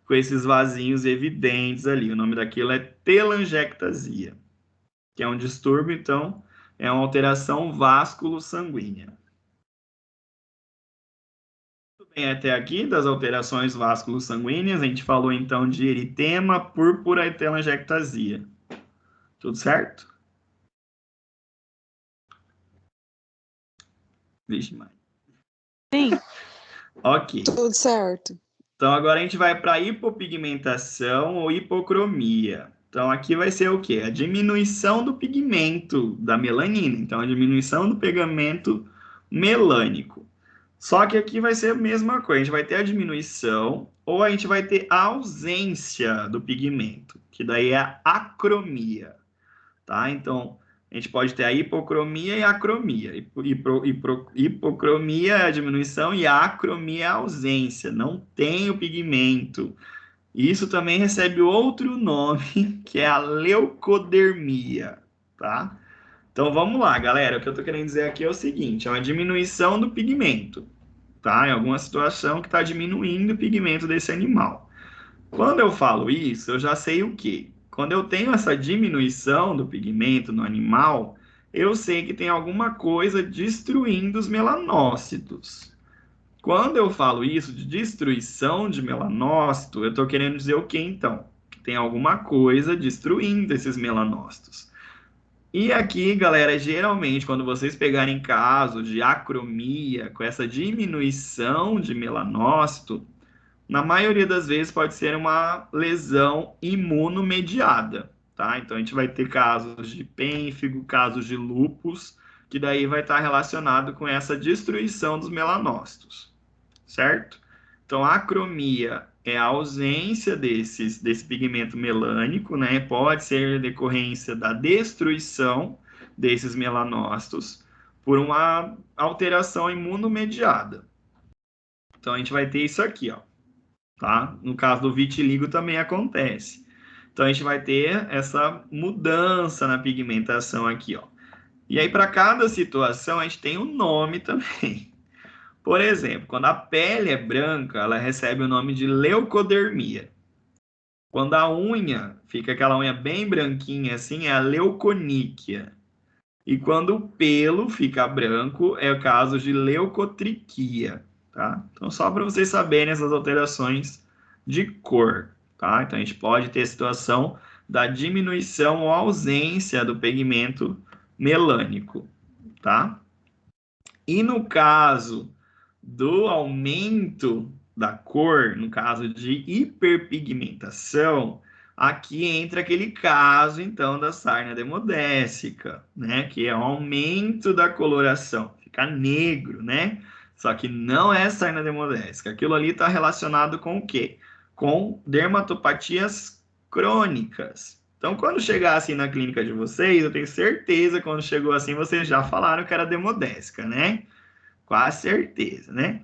com esses vasinhos evidentes ali. O nome daquilo é telangiectasia, que é um distúrbio, então, é uma alteração vasculo-sanguínea. Tudo bem até aqui das alterações vasculo-sanguíneas? A gente falou, então, de eritema, púrpura e telangiectasia. Tudo certo? Vixe, mãe. Sim. Ok. Tudo certo. Então, agora a gente vai para hipopigmentação ou hipocromia. Então, aqui vai ser o quê? A diminuição do pigmento da melanina. Então, a diminuição do pigmento melânico. Só que aqui vai ser a mesma coisa. A gente vai ter a diminuição ou a gente vai ter a ausência do pigmento, que daí é a acromia, tá? Então, a gente pode ter a hipocromia e a acromia. Hipocromia é a diminuição e a acromia é a ausência. Não tem o pigmento. Isso também recebe outro nome, que é a leucodermia, tá? Então vamos lá, galera. O que eu tô querendo dizer aqui é o seguinte: é uma diminuição do pigmento, tá? Em alguma situação que está diminuindo o pigmento desse animal. Quando eu falo isso, eu já sei o quê? Quando eu tenho essa diminuição do pigmento no animal, eu sei que tem alguma coisa destruindo os melanócitos. Quando eu falo isso de destruição de melanócito, eu estou querendo dizer o quê então? Que tem alguma coisa destruindo esses melanócitos. E aqui, galera, geralmente, quando vocês pegarem casos de acromia, com essa diminuição de melanócito, na maioria das vezes pode ser uma lesão imunomediada, tá? Então a gente vai ter casos de pênfigo, casos de lúpus, que daí vai estar relacionado com essa destruição dos melanócitos, certo? Então a acromia é a ausência desse pigmento melânico, né? Pode ser decorrência da destruição desses melanócitos por uma alteração imunomediada. Então a gente vai ter isso aqui, ó, tá? No caso do vitiligo também acontece. Então a gente vai ter essa mudança na pigmentação aqui, ó. E aí para cada situação a gente tem um nome também. Por exemplo, quando a pele é branca, ela recebe o nome de leucodermia. Quando a unha fica aquela unha bem branquinha assim, é a leuconíquia. E quando o pelo fica branco, é o caso de leucotriquia, tá? Então, só para vocês saberem essas alterações de cor, tá? Então, a gente pode ter a situação da diminuição ou ausência do pigmento melânico, tá? E no caso do aumento da cor, no caso de hiperpigmentação, aqui entra aquele caso, então, da sarna demodécica, né? Que é o aumento da coloração, fica negro, né? Só que não é sarna demodécica. Aquilo ali está relacionado com o quê? Com dermatopatias crônicas. Então, quando chegar assim na clínica de vocês, eu tenho certeza que quando chegou assim, vocês já falaram que era demodécica, né? Quase certeza, né?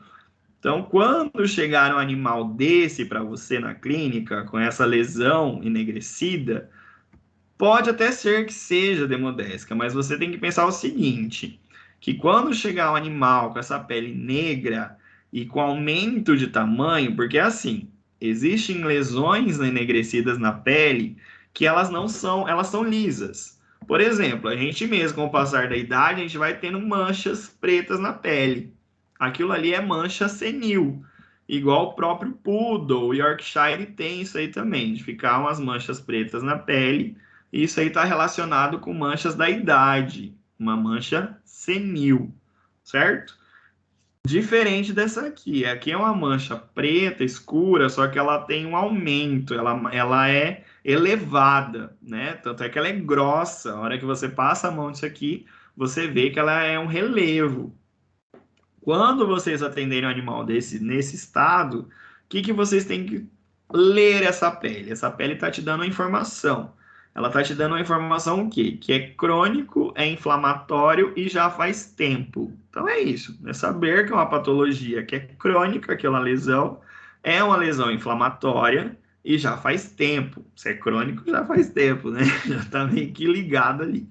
Então, quando chegar um animal desse para você na clínica, com essa lesão enegrecida, pode até ser que seja demodésica, mas você tem que pensar o seguinte, que quando chegar um animal com essa pele negra e com aumento de tamanho, porque assim, existem lesões enegrecidas na pele que elas não são, elas são lisas. Por exemplo, a gente mesmo, com o passar da idade, a gente vai tendo manchas pretas na pele. Aquilo ali é mancha senil, igual o próprio Poodle, o Yorkshire tem isso aí também, de ficar umas manchas pretas na pele. Isso aí está relacionado com manchas da idade, uma mancha senil, certo? Diferente dessa aqui. Aqui é uma mancha preta, escura, só que ela tem um aumento, ela é elevada, né? Tanto é que ela é grossa. A hora que você passa a mão nisso aqui, você vê que ela é um relevo. Quando vocês atenderem um animal desse nesse estado, o que vocês têm que ler essa pele? Essa pele está te dando uma informação. Ela está te dando uma informação o quê? Que é crônico, é inflamatório e já faz tempo. Então é isso. É saber que é uma patologia que é crônica, que é uma lesão inflamatória e já faz tempo. Se é crônico, já faz tempo, né? Já está meio que ligado ali.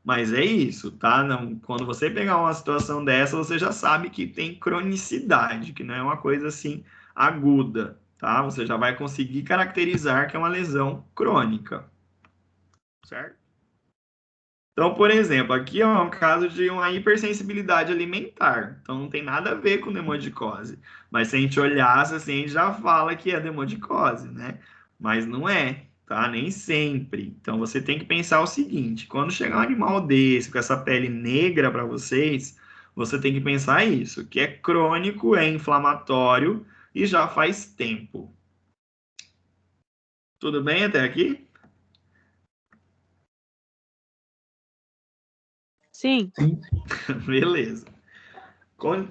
Mas é isso, tá? Não, quando você pegar uma situação dessa, você já sabe que tem cronicidade, que não é uma coisa assim aguda, tá? Você já vai conseguir caracterizar que é uma lesão crônica, certo? Então, por exemplo, aqui é um caso de uma hipersensibilidade alimentar. Então, não tem nada a ver com demodicose. Mas se a gente olhasse assim, a gente já fala que é demodicose, né? Mas não é, tá? Nem sempre. Então, você tem que pensar o seguinte: quando chegar um animal desse, com essa pele negra para vocês, você tem que pensar isso, que é crônico, é inflamatório e já faz tempo. Tudo bem até aqui? Sim. Beleza.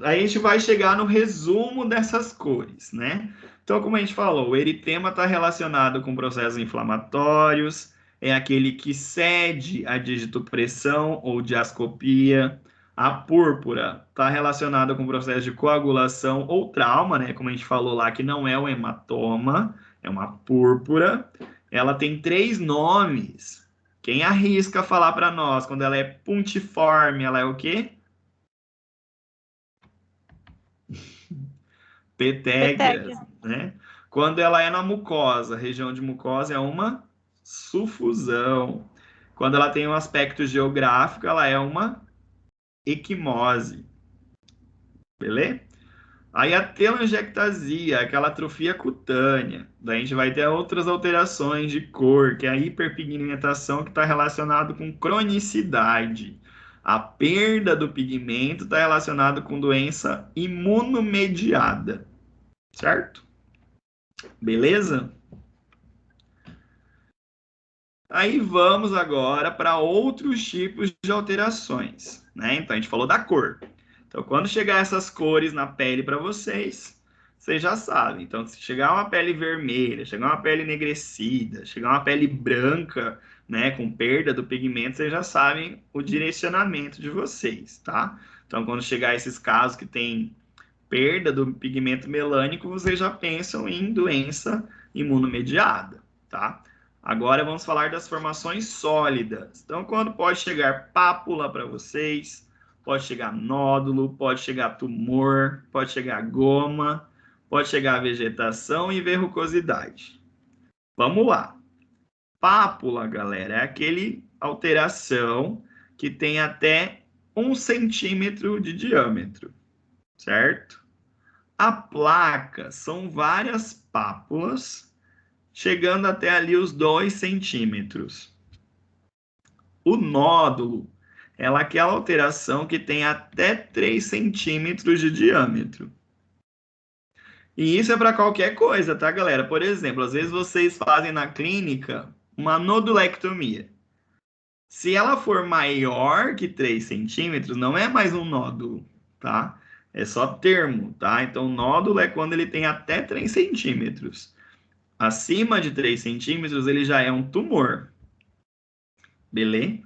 Aí a gente vai chegar no resumo dessas cores, né? Então, como a gente falou, o eritema está relacionado com processos inflamatórios, é aquele que cede a digitopressão ou diascopia. A púrpura está relacionada com processo de coagulação ou trauma, né? Como a gente falou lá, que não é o hematoma, é uma púrpura. Ela tem 3 nomes. Quem arrisca falar para nós quando ela é puntiforme, ela é o quê? Petequias, né? Quando ela é na mucosa, região de mucosa é uma sufusão. Quando ela tem um aspecto geográfico, ela é uma equimose. Beleza? Aí a telangiectasia, aquela atrofia cutânea. Daí a gente vai ter outras alterações de cor, que é a hiperpigmentação, que está relacionado com cronicidade. A perda do pigmento está relacionada com doença imunomediada. Certo? Beleza? Aí vamos agora para outros tipos de alterações, né? Então a gente falou da cor. Então quando chegar essas cores na pele para vocês, vocês já sabem. Então se chegar uma pele vermelha, chegar uma pele enegrecida, chegar uma pele branca, né, com perda do pigmento, vocês já sabem o direcionamento de vocês, tá? Então quando chegar esses casos que tem perda do pigmento melânico, vocês já pensam em doença imunomediada, tá? Agora vamos falar das formações sólidas. Então, quando pode chegar pápula para vocês, pode chegar nódulo, pode chegar tumor, pode chegar goma, pode chegar vegetação e verrucosidade. Vamos lá. Pápula, galera, é aquele alteração que tem até 1 centímetro de diâmetro, certo? A placa são várias pápulas chegando até ali os 2 centímetros. O nódulo é aquela alteração que tem até 3 centímetros de diâmetro. E isso é para qualquer coisa, tá, galera? Por exemplo, às vezes vocês fazem na clínica uma nodulectomia. Se ela for maior que 3 centímetros, não é mais um nódulo, tá? É só termo, tá? Então, nódulo é quando ele tem até 3 centímetros. Acima de 3 centímetros, ele já é um tumor. Beleza?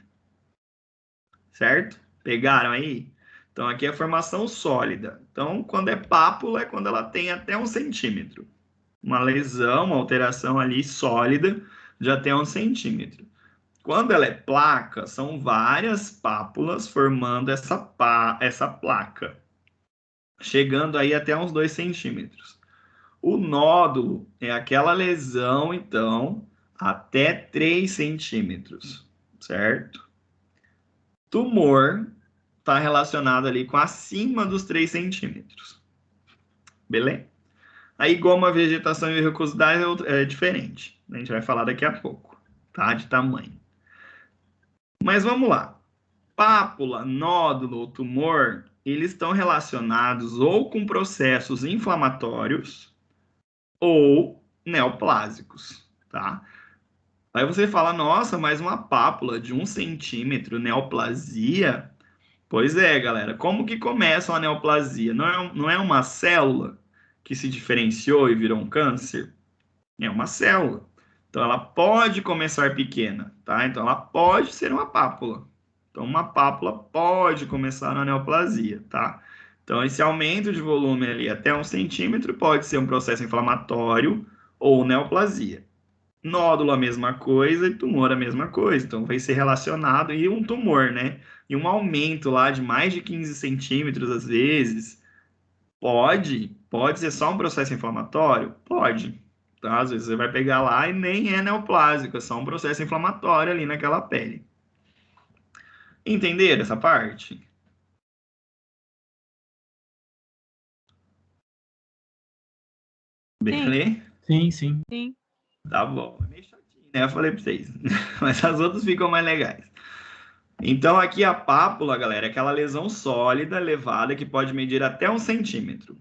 Certo? Pegaram aí? Então, aqui é a formação sólida. Então, quando é pápula, é quando ela tem até 1 centímetro. Uma lesão, uma alteração ali sólida, de até 1 centímetro. Quando ela é placa, são várias pápulas formando essa placa, chegando aí até uns 2 centímetros. O nódulo é aquela lesão, então, até 3 centímetros, certo? Tumor está relacionado ali com acima dos 3 centímetros. Beleza? Aí, goma, vegetação e verrucosidade é diferente. A gente vai falar daqui a pouco, tá? De tamanho. Mas vamos lá. Pápula, nódulo ou tumor, eles estão relacionados ou com processos inflamatórios ou neoplásicos, tá? Aí você fala, nossa, mas uma pápula de 1 centímetro, neoplasia? Pois é, galera. Como que começa uma neoplasia? Não é uma célula que se diferenciou e virou um câncer? É uma célula. Então, ela pode começar pequena, tá? Então, ela pode ser uma pápula. Então, uma pápula pode começar na neoplasia, tá? Então, esse aumento de volume ali até 1 centímetro pode ser um processo inflamatório ou neoplasia. Nódulo a mesma coisa e tumor a mesma coisa. Então, vai ser relacionado e um tumor, né? E um aumento lá de mais de 15 centímetros, às vezes, pode ser só um processo inflamatório? Pode. Tá? Às vezes você vai pegar lá e nem é neoplásico, é só um processo inflamatório ali naquela pele. Entenderam essa parte? Beleza? Sim, sim. Sim. Tá bom. É meio chatinho, né? Eu falei pra vocês. Mas as outras ficam mais legais. Então, aqui a pápula, galera, é aquela lesão sólida, elevada, que pode medir até 1 centímetro.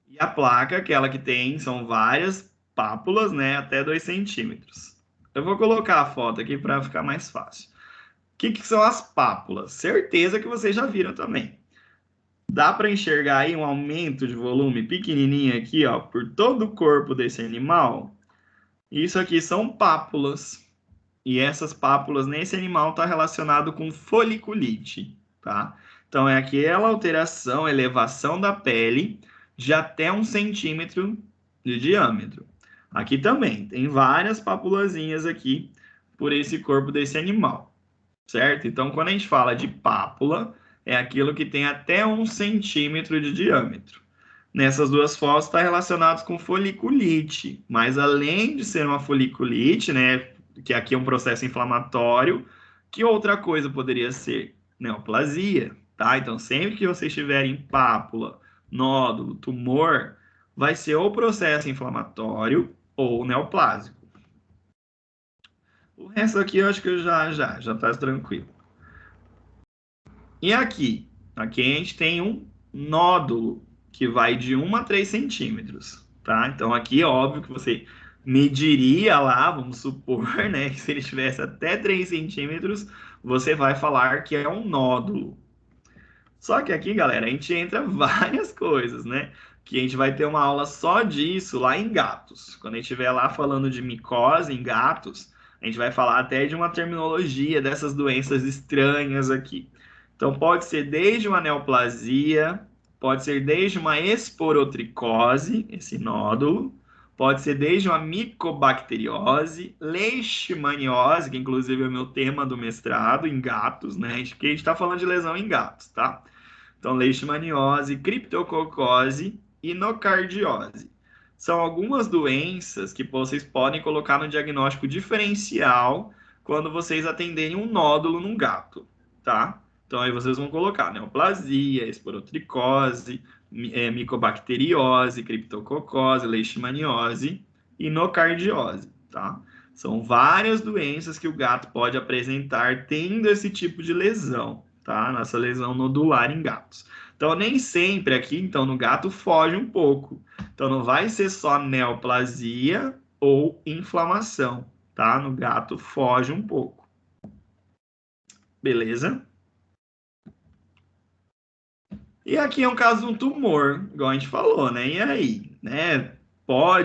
E a placa, aquela que tem, são várias pápulas, né? Até 2 centímetros. Eu vou colocar a foto aqui para ficar mais fácil. O que são as pápulas? Certeza que vocês já viram também. Dá para enxergar aí um aumento de volume pequenininho aqui, ó, por todo o corpo desse animal? Isso aqui são pápulas. E essas pápulas nesse animal está relacionado com foliculite, tá? Então, é aquela alteração, elevação da pele de até 1 centímetro de diâmetro. Aqui também tem várias papulazinhas aqui por esse corpo desse animal, certo? Então, quando a gente fala de pápula, é aquilo que tem até 1 centímetro de diâmetro. Nessas duas fotos está relacionado com foliculite, mas além de ser uma foliculite, né, que aqui é um processo inflamatório, que outra coisa poderia ser? Neoplasia, tá? Então, sempre que vocês tiverem pápula, nódulo, tumor, vai ser ou processo inflamatório ou neoplásico. O resto aqui eu acho que já tá tranquilo. E aqui? Aqui a gente tem um nódulo que vai de 1 a 3 centímetros, tá? Então aqui é óbvio que você mediria lá, vamos supor, né, que se ele tivesse até 3 centímetros, você vai falar que é um nódulo. Só que aqui, galera, a gente entra várias coisas, né? Que a gente vai ter uma aula só disso lá em gatos. Quando a gente estiver lá falando de micose em gatos, a gente vai falar até de uma terminologia dessas doenças estranhas aqui. Então, pode ser desde uma neoplasia, pode ser desde uma esporotricose, esse nódulo, pode ser desde uma micobacteriose, leishmaniose, que inclusive é o meu tema do mestrado, em gatos, né? Que a gente está falando de lesão em gatos, tá? Então, leishmaniose, criptococose e nocardiose. São algumas doenças que vocês podem colocar no diagnóstico diferencial quando vocês atenderem um nódulo num gato, tá? Então, aí vocês vão colocar neoplasia, esporotricose, micobacteriose, criptococose, leishmaniose e nocardiose, tá? São várias doenças que o gato pode apresentar tendo esse tipo de lesão, tá? Nossa lesão nodular em gatos. Então, nem sempre aqui, então, no gato foge um pouco. Então, não vai ser só neoplasia ou inflamação, tá? No gato foge um pouco. Beleza? E aqui é um caso de um tumor, igual a gente falou, né? E aí, né?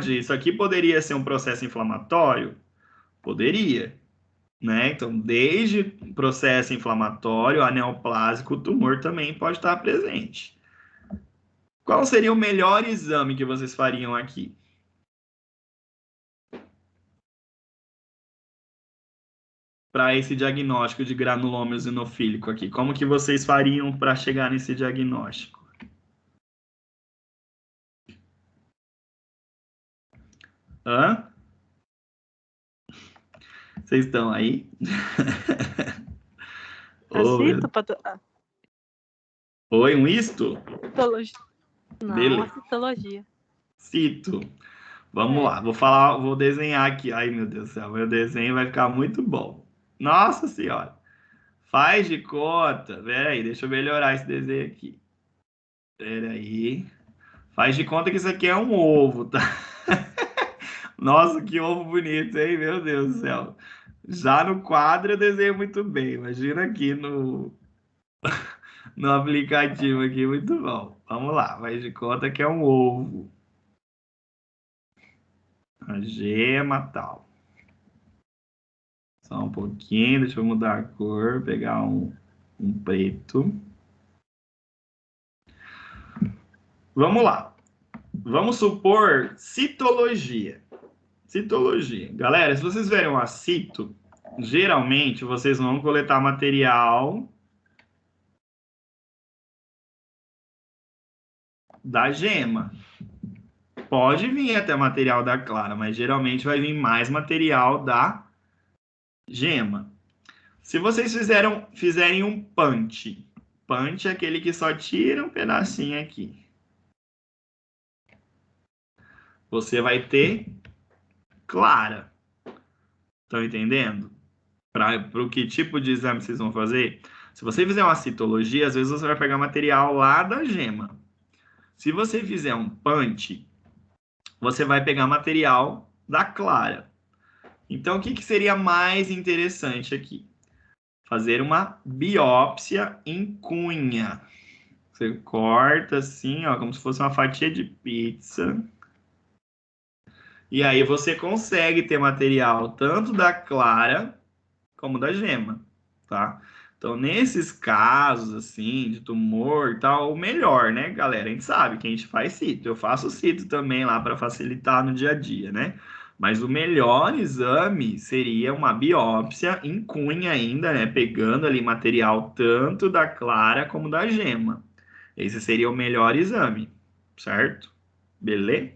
Isso aqui poderia ser um processo inflamatório? Poderia, né? Então, desde processo inflamatório a neoplásico, o tumor também pode estar presente. Qual seria o melhor exame que vocês fariam aqui? Para esse diagnóstico de granuloma eosinofílico aqui, como que vocês fariam para chegar nesse diagnóstico? Hã? Vocês estão aí? Oi, um isto? Citologia. Não, Beleza. uma citologia. Cito. Vamos lá, vou desenhar aqui. Ai, meu Deus do céu, meu desenho vai ficar muito bom. Nossa Senhora. Faz de conta. Pera aí, deixa eu melhorar esse desenho aqui. Pera aí. Faz de conta que isso aqui é um ovo, tá? Nossa, que ovo bonito, hein? Meu Deus do céu. Já no quadro eu desenho muito bem. Imagina aqui no aplicativo aqui, muito bom. Vamos lá, faz de conta que é um ovo. A gema tal. Só um pouquinho, deixa eu mudar a cor, pegar um preto. Vamos lá. Vamos supor citologia. Citologia. Galera, se vocês verem uma cito, geralmente vocês vão coletar material da gema. Pode vir até material da clara, mas geralmente vai vir mais material da gema. Se vocês fizerem um punch é aquele que só tira um pedacinho aqui. Você vai ter clara. Estão entendendo? Para o que tipo de exame vocês vão fazer? Se você fizer uma citologia, às vezes você vai pegar material lá da gema. Se você fizer um punch, você vai pegar material da clara. Então, o que seria mais interessante aqui? Fazer uma biópsia em cunha. Você corta assim, ó, como se fosse uma fatia de pizza. E aí você consegue ter material tanto da clara como da gema, tá? Então, nesses casos, assim, de tumor e tal, o melhor, né, galera? A gente sabe que a gente faz cito. Eu faço cito também lá para facilitar no dia a dia, né? Mas o melhor exame seria uma biópsia em cunha ainda, né? Pegando ali material tanto da clara como da gema. Esse seria o melhor exame, certo? Beleza?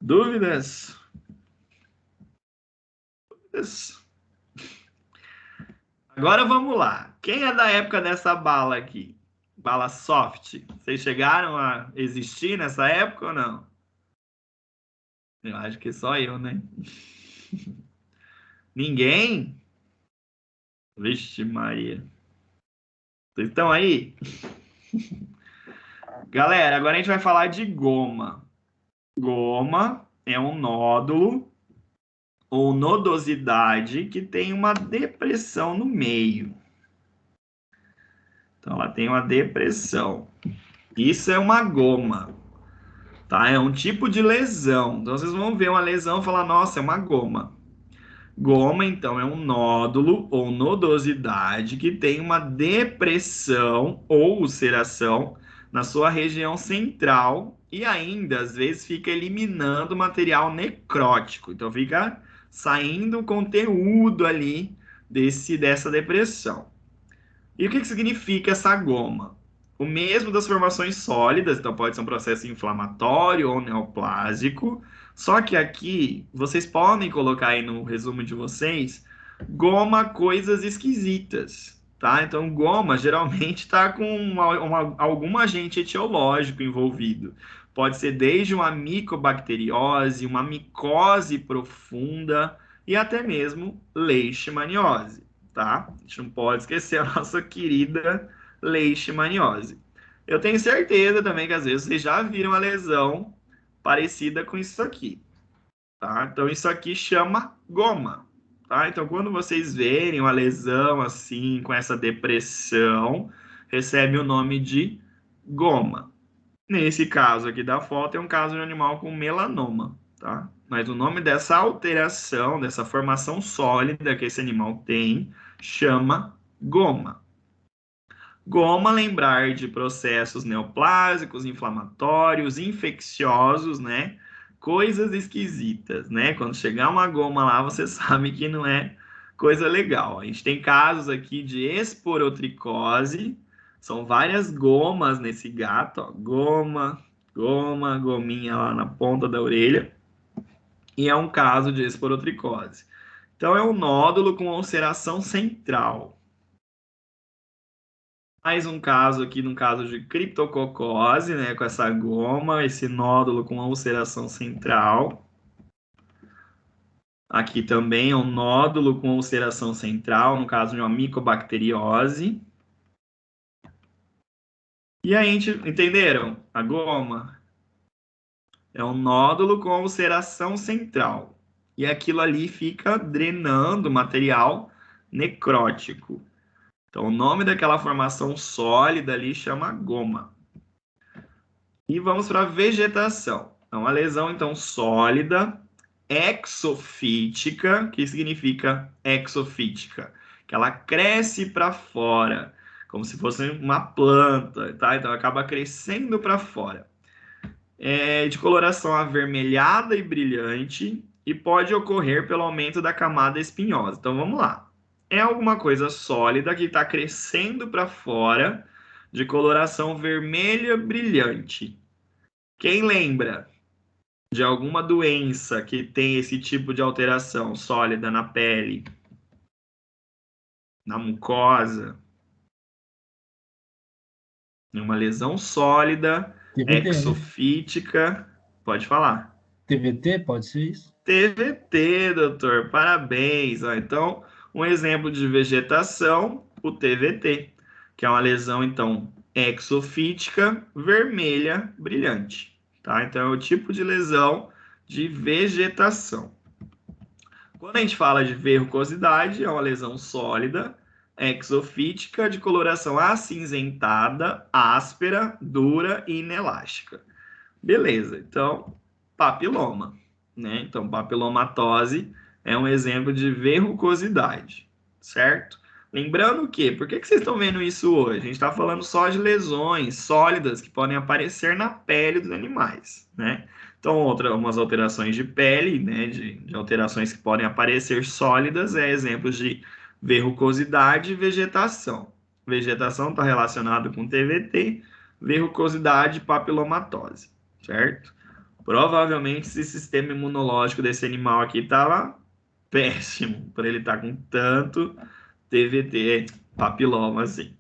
Dúvidas? Agora vamos lá. Quem é da época dessa bala aqui? Bala soft. Vocês chegaram a existir nessa época ou não? Eu acho que só eu, né? Ninguém? Vixe, Maria. Vocês estão aí? Galera, agora a gente vai falar de goma. Goma é um nódulo ou nodosidade que tem uma depressão no meio. Então, ela tem uma depressão. Isso é uma goma, tá? É um tipo de lesão. Então, vocês vão ver uma lesão e falar, nossa, é uma goma. Goma, então, é um nódulo ou nodosidade que tem uma depressão ou ulceração na sua região central e ainda, às vezes, fica eliminando material necrótico. Então, fica saindo o conteúdo ali dessa depressão. E o que significa essa goma? O mesmo das formações sólidas, então pode ser um processo inflamatório ou neoplásico, só que aqui vocês podem colocar aí no resumo de vocês, goma coisas esquisitas, tá? Então goma geralmente está com algum agente etiológico envolvido. Pode ser desde uma micobacteriose, uma micose profunda e até mesmo leishmaniose, tá? A gente não pode esquecer a nossa querida leishmaniose. Eu tenho certeza também que às vezes vocês já viram a lesão parecida com isso aqui, tá? Então isso aqui chama goma, tá? Então quando vocês verem uma lesão assim, com essa depressão, recebe o nome de goma. Nesse caso aqui da foto é um caso de animal com melanoma, tá? Mas o nome dessa alteração, dessa formação sólida que esse animal tem, chama goma. Goma, lembrar de processos neoplásicos, inflamatórios, infecciosos, né? Coisas esquisitas, né? Quando chegar uma goma lá, você sabe que não é coisa legal. A gente tem casos aqui de esporotricose, são várias gomas nesse gato, ó. Goma, goma, gominha lá na ponta da orelha. E é um caso de esporotricose. Então, é um nódulo com ulceração central. Mais um caso aqui, no caso de criptococose, né, com essa goma, esse nódulo com ulceração central. Aqui também é um nódulo com ulceração central, no caso de uma micobacteriose. E aí, entenderam? A goma é um nódulo com ulceração central. E aquilo ali fica drenando material necrótico. Então, o nome daquela formação sólida ali chama goma. E vamos para a vegetação. Então, a lesão, então, sólida, exofítica, que significa exofítica? Que ela cresce para fora, como se fosse uma planta, tá? Então, acaba crescendo para fora. É de coloração avermelhada e brilhante e pode ocorrer pelo aumento da camada espinhosa. Então, vamos lá. É alguma coisa sólida que está crescendo para fora, de coloração vermelha brilhante. Quem lembra de alguma doença que tem esse tipo de alteração sólida na pele, na mucosa? Uma lesão sólida, TVT, exofítica. Pode falar. TVT, pode ser isso? TVT, doutor, parabéns. Então, um exemplo de vegetação, o TVT, que é uma lesão, então, exofítica, vermelha, brilhante. Tá? Então, é o tipo de lesão de vegetação. Quando a gente fala de verrucosidade, é uma lesão sólida, exofítica, de coloração acinzentada, áspera, dura e inelástica. Beleza, então, papiloma, né? Então, papilomatose é um exemplo de verrucosidade, certo? Lembrando que, por que vocês estão vendo isso hoje? A gente está falando só de lesões sólidas que podem aparecer na pele dos animais, né? Então, umas alterações de pele, né, de alterações que podem aparecer sólidas, exemplos de verrucosidade e vegetação. Vegetação está relacionado com TVT, verrucosidade e papilomatose, certo? Provavelmente esse sistema imunológico desse animal aqui estava péssimo, para ele estar com tanto TVT, papiloma, assim.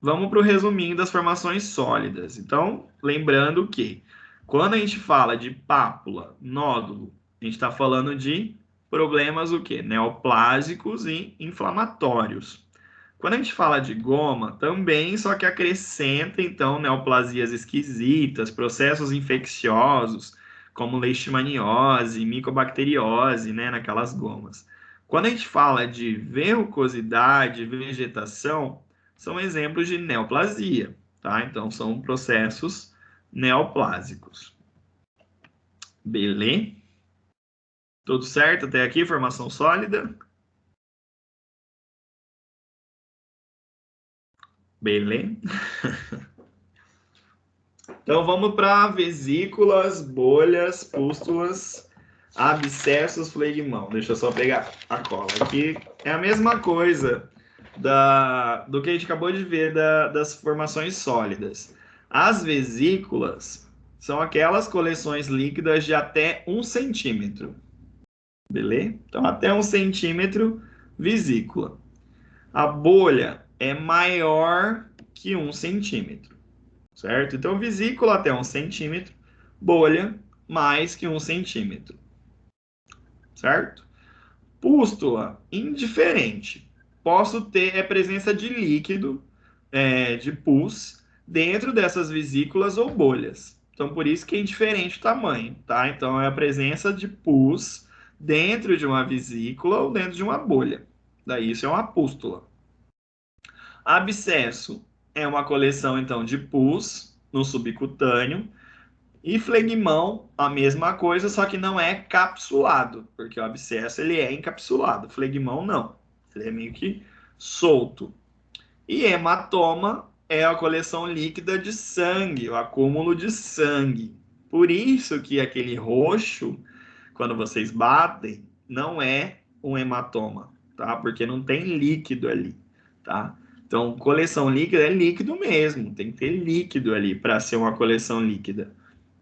Vamos para o resuminho das formações sólidas. Então, lembrando que quando a gente fala de pápula, nódulo, a gente está falando de problemas o quê? Neoplásicos e inflamatórios. Quando a gente fala de goma, também, só que acrescenta, então, neoplasias esquisitas, processos infecciosos, como leishmaniose, micobacteriose, né, naquelas gomas. Quando a gente fala de verrucosidade, vegetação, são exemplos de neoplasia, tá? Então, são processos neoplásicos. Beleza? Tudo certo até aqui? Formação sólida? Beleza? Então, vamos para vesículas, bolhas, pústulas, abscessos, flegmão. Deixa eu só pegar a cola aqui. É a mesma coisa do que a gente acabou de ver das formações sólidas. As vesículas são aquelas coleções líquidas de até 1 centímetro. Beleza? Então, até 1 centímetro, vesícula. A bolha é maior que 1 centímetro. Certo? Então, vesícula até 1 centímetro, bolha mais que 1 centímetro. Certo? Pústula, indiferente. Posso ter a presença de líquido, de pus, dentro dessas vesículas ou bolhas. Então, por isso que é indiferente o tamanho, tá? Então, é a presença de pus dentro de uma vesícula ou dentro de uma bolha. Daí, isso é uma pústula. Abscesso é uma coleção, então, de pus no subcutâneo. E flegmão, a mesma coisa, só que não é capsulado, porque o abscesso ele é encapsulado. Flegmão não, ele é meio que solto. E hematoma é a coleção líquida de sangue, o acúmulo de sangue. Por isso que aquele roxo, quando vocês batem, não é um hematoma, tá? Porque não tem líquido ali, tá? Então, coleção líquida é líquido mesmo, tem que ter líquido ali para ser uma coleção líquida,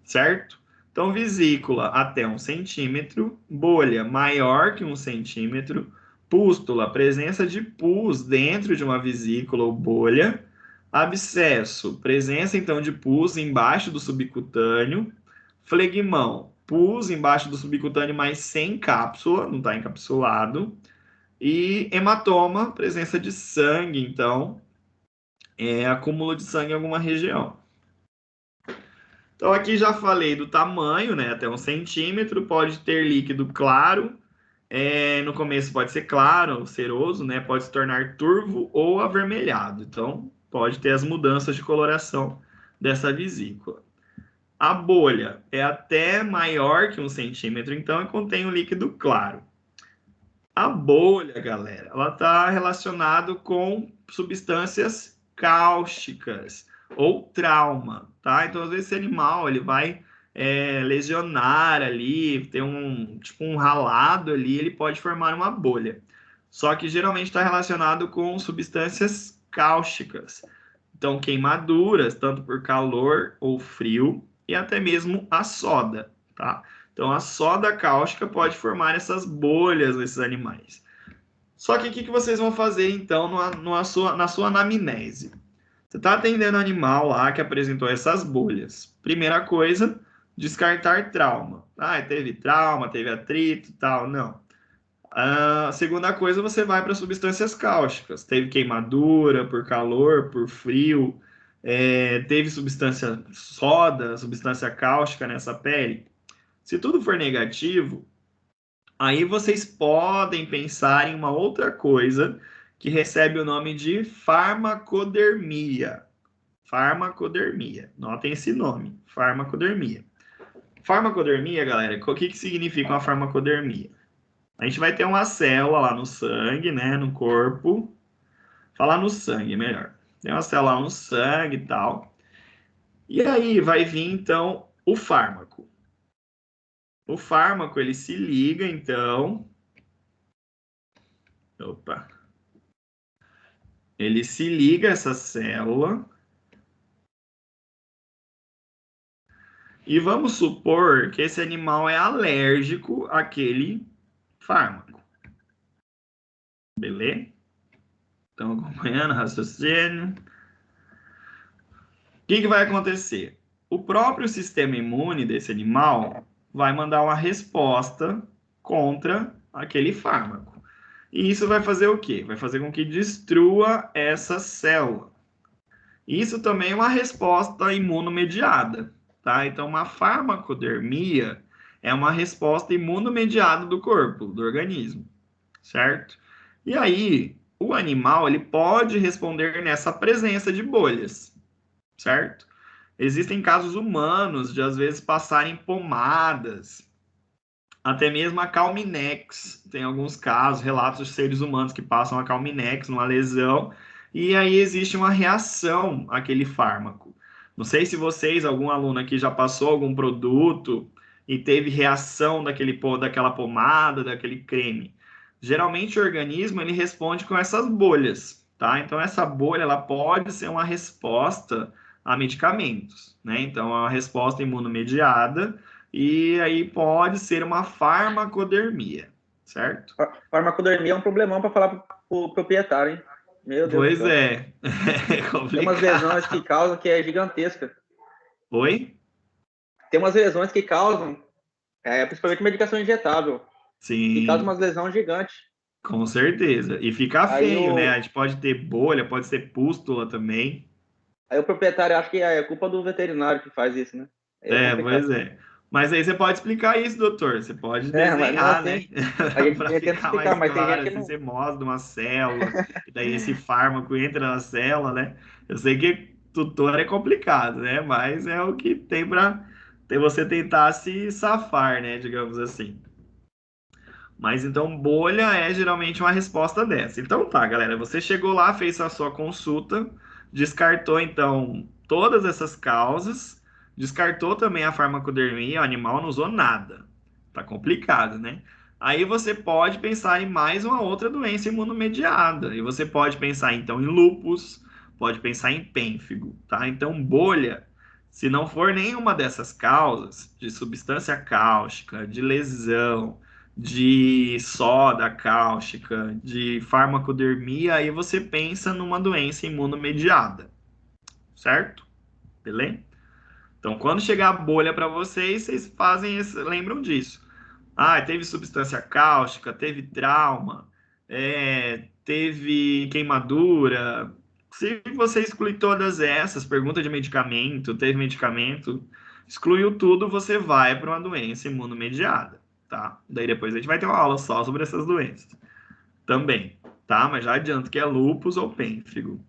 certo? Então, vesícula até 1 centímetro, bolha maior que 1 centímetro, pústula, presença de pus dentro de uma vesícula ou bolha, abscesso, presença então de pus embaixo do subcutâneo, flegmão, pus embaixo do subcutâneo, mas sem cápsula, não está encapsulado, e hematoma, presença de sangue, então, acúmulo de sangue em alguma região. Então, aqui já falei do tamanho, né? Até 1 centímetro, pode ter líquido claro. No começo pode ser claro, ceroso, né? Pode se tornar turvo ou avermelhado. Então, pode ter as mudanças de coloração dessa vesícula. A bolha é até maior que 1 centímetro, então, e contém um líquido claro. A bolha, galera, ela está relacionada com substâncias cáusticas ou trauma, tá? Então, às vezes, esse animal, ele vai lesionar ali, ter um ralado ali, ele pode formar uma bolha. Só que, geralmente, está relacionado com substâncias cáusticas. Então, queimaduras, tanto por calor ou frio, e até mesmo a soda, tá? Então, a soda cáustica pode formar essas bolhas nesses animais. Só que o que vocês vão fazer, então, na sua anamnese? Você está atendendo um animal lá que apresentou essas bolhas. Primeira coisa, descartar trauma. Teve trauma, teve atrito e tal. Não. A segunda coisa, você vai para substâncias cáusticas. Teve queimadura por calor, por frio, teve substância soda, substância cáustica nessa pele. Se tudo for negativo, aí vocês podem pensar em uma outra coisa que recebe o nome de farmacodermia. Farmacodermia. Notem esse nome, farmacodermia. Farmacodermia, galera, o que significa uma farmacodermia? A gente vai ter uma célula lá no sangue, né, no corpo. Falar no sangue, melhor. Tem uma célula lá no sangue e tal. E aí vai vir, então, o fármaco. O fármaco, ele se liga, então... Opa. Ele se liga a essa célula. E vamos supor que esse animal é alérgico àquele fármaco. Beleza? Estão acompanhando o raciocínio? O que vai acontecer? O próprio sistema imune desse animal vai mandar uma resposta contra aquele fármaco. E isso vai fazer o quê? Vai fazer com que destrua essa célula. Isso também é uma resposta imunomediada, tá? Então, uma farmacodermia é uma resposta imunomediada do corpo, do organismo, certo? E aí, o animal ele pode responder nessa presença de bolhas, certo? Existem casos humanos de, às vezes, passarem pomadas, até mesmo a Calminex. Tem alguns casos, relatos de seres humanos que passam a Calminex numa lesão, e aí existe uma reação àquele fármaco. Não sei se vocês, algum aluno aqui já passou algum produto e teve reação daquela pomada, daquele creme. Geralmente o organismo ele responde com essas bolhas, tá? Então essa bolha ela pode ser uma resposta a medicamentos, né? Então é uma resposta imunomediada e aí pode ser uma farmacodermia, certo? Farmacodermia é um problemão para falar para o proprietário, hein? Meu Deus do Pois céu. é, é Tem umas complicado. lesões que causam que é gigantesca. Oi? Tem umas lesões que causam, principalmente medicação injetável, que causam Sim, umas lesões gigantes. com certeza. E fica Aí feio, né? A o, gente pode ter bolha, pode ser pústula também. aí o proprietário acha que é culpa do veterinário que faz isso, né? Aí é É, complicado. pois é. Mas aí você pode explicar isso, doutor. Você pode Mas não desenhar, né? assim. A gente Para tenta ficar mais explicar, mas tem gente claro, que assim, não. você mostra uma célula, e daí esse fármaco entra na célula, né? Eu sei que tutor é complicado, né? Mas é o que tem para você tentar se safar, né? Digamos assim. Mas então, bolha é geralmente uma resposta dessa. Então tá, galera, você chegou lá, fez a sua consulta, descartou então todas essas causas, descartou também a farmacodermia, o animal não usou nada. Tá complicado, né? Aí você pode pensar em mais uma outra doença imunomediada. E você pode pensar então em lúpus, pode pensar em pênfigo, tá? Então, bolha, se não for nenhuma dessas causas, de substância cáustica, de lesão, de soda cáustica, de farmacodermia, aí você pensa numa doença imunomediada, certo? Beleza? Então, quando chegar a bolha para vocês, vocês lembram disso. Ah, teve substância cáustica, teve trauma, teve queimadura. Se você excluir todas essas, pergunta de medicamento, teve medicamento, excluiu tudo, você vai para uma doença imunomediada, tá? Daí depois a gente vai ter uma aula só sobre essas doenças também, tá? Mas já adianto que é lúpus ou pênfigo.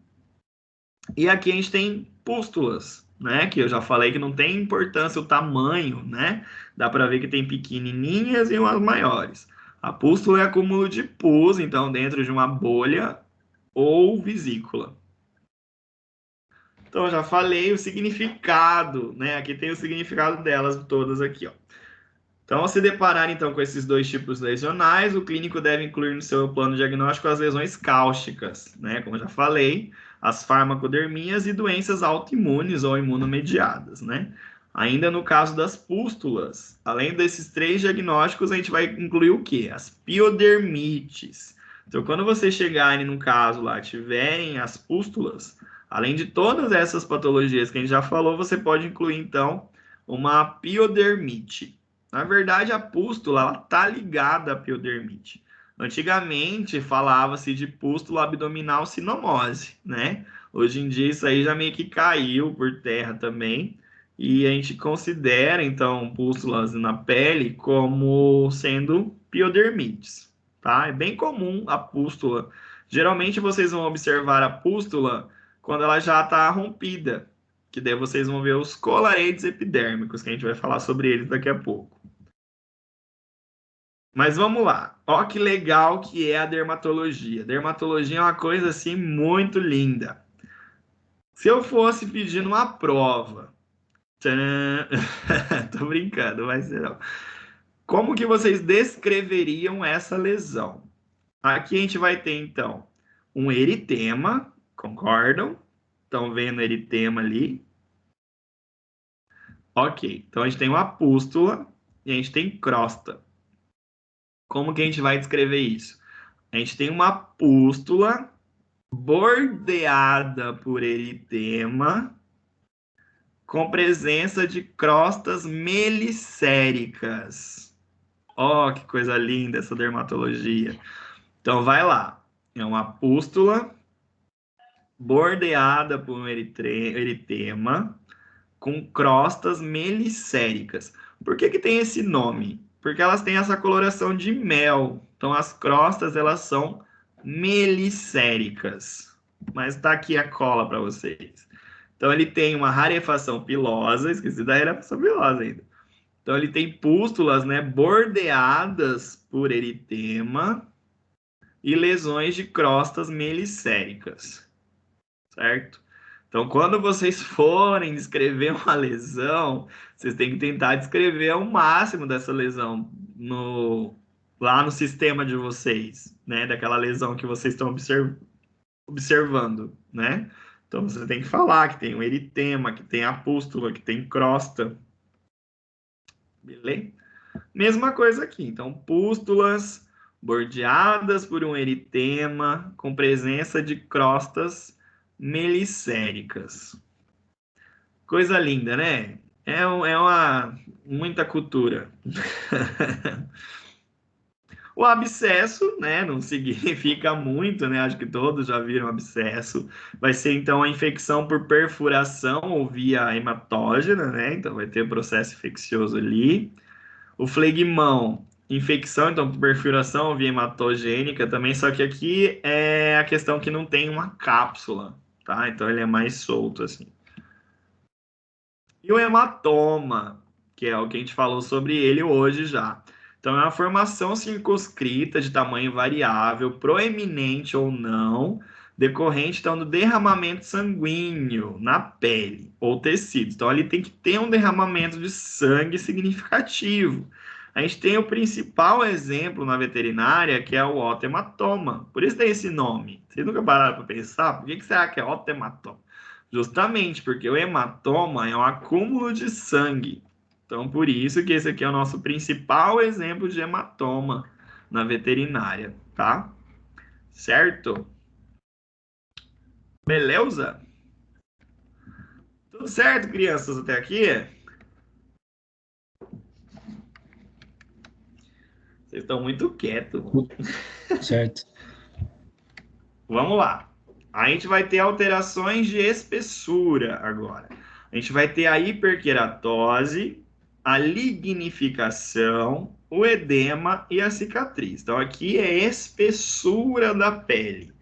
E aqui a gente tem pústulas, né? Que eu já falei que não tem importância o tamanho, né? Dá para ver que tem pequenininhas e umas maiores. A pústula é acúmulo de pus, então dentro de uma bolha ou vesícula. Então eu já falei o significado, né? Aqui tem o significado delas todas aqui, ó. Então, ao se deparar então com esses dois tipos lesionais, o clínico deve incluir no seu plano diagnóstico as lesões cáusticas, né? Como eu já falei, as farmacodermias e doenças autoimunes ou imunomediadas, né? Ainda no caso das pústulas, além desses três diagnósticos, a gente vai incluir o quê? As piodermites. Então, quando vocês chegarem no caso lá, tiverem as pústulas, além de todas essas patologias que a gente já falou, você pode incluir então uma piodermite. Na verdade, a pústula está ligada à piodermite. Antigamente falava-se de pústula abdominal sinomose, né? Hoje em dia isso aí já meio que caiu por terra também. E a gente considera, então, pústulas na pele como sendo piodermites, tá? É bem comum a pústula. Geralmente vocês vão observar a pústula quando ela já está rompida, que daí vocês vão ver os colaretes epidérmicos, que a gente vai falar sobre eles daqui a pouco. Mas vamos lá. Ó que legal que é a dermatologia. Dermatologia é uma coisa assim muito linda. Se eu fosse pedir numa prova, tcharam, tô brincando, vai ser não. Como que vocês descreveriam essa lesão? Aqui a gente vai ter então um eritema, concordam? Estão vendo eritema ali? Ok, então a gente tem uma pústula e a gente tem crosta. Como que a gente vai descrever isso? A gente tem uma pústula bordeada por eritema com presença de crostas melicéricas. Ó, que coisa linda essa dermatologia. Então vai lá. É uma pústula bordeada por um eritema com crostas melicéricas. Por que que tem esse nome? Porque elas têm essa coloração de mel. Então as crostas elas são melicéricas. Mas tá aqui a cola para vocês. Então ele tem uma rarefação pilosa, esqueci da rarefação pilosa ainda. Então ele tem pústulas, né, bordeadas por eritema e lesões de crostas melicéricas, certo? Então, quando vocês forem descrever uma lesão, vocês têm que tentar descrever o máximo dessa lesão lá no sistema de vocês, né? Daquela lesão que vocês estão observando, né? Então, você tem que falar que tem um eritema, que tem a pústula, que tem crosta. Beleza? Mesma coisa aqui. Então, pústulas bordeadas por um eritema com presença de crostas melicéricas. Coisa linda, né? É uma muita cultura. O abscesso, né, não significa muito, né? Acho que todos já viram abscesso. Vai ser então a infecção por perfuração ou via hematógena, né? Então vai ter processo infeccioso ali. O flegmão, infecção, então por perfuração ou via hematogênica também, só que aqui é a questão que não tem uma cápsula, tá? Então ele é mais solto assim. E o hematoma, que é o que a gente falou sobre ele hoje já. Então, é uma formação circunscrita de tamanho variável, proeminente ou não, decorrente então, do derramamento sanguíneo na pele ou tecido. Então, ali tem que ter um derramamento de sangue significativo. A gente tem o principal exemplo na veterinária, que é o otematoma. Por isso tem esse nome. Vocês nunca pararam para pensar? Por que será que é otematoma? Justamente porque o hematoma é um acúmulo de sangue. Então, por isso que esse aqui é o nosso principal exemplo de hematoma na veterinária, tá? Certo? Beleza? Tudo certo, crianças, até aqui? Vocês estão muito quietos. Certo. Vamos lá. A gente vai ter alterações de espessura agora. A gente vai ter a hiperqueratose, a lignificação, o edema e a cicatriz. Então, aqui é espessura da pele.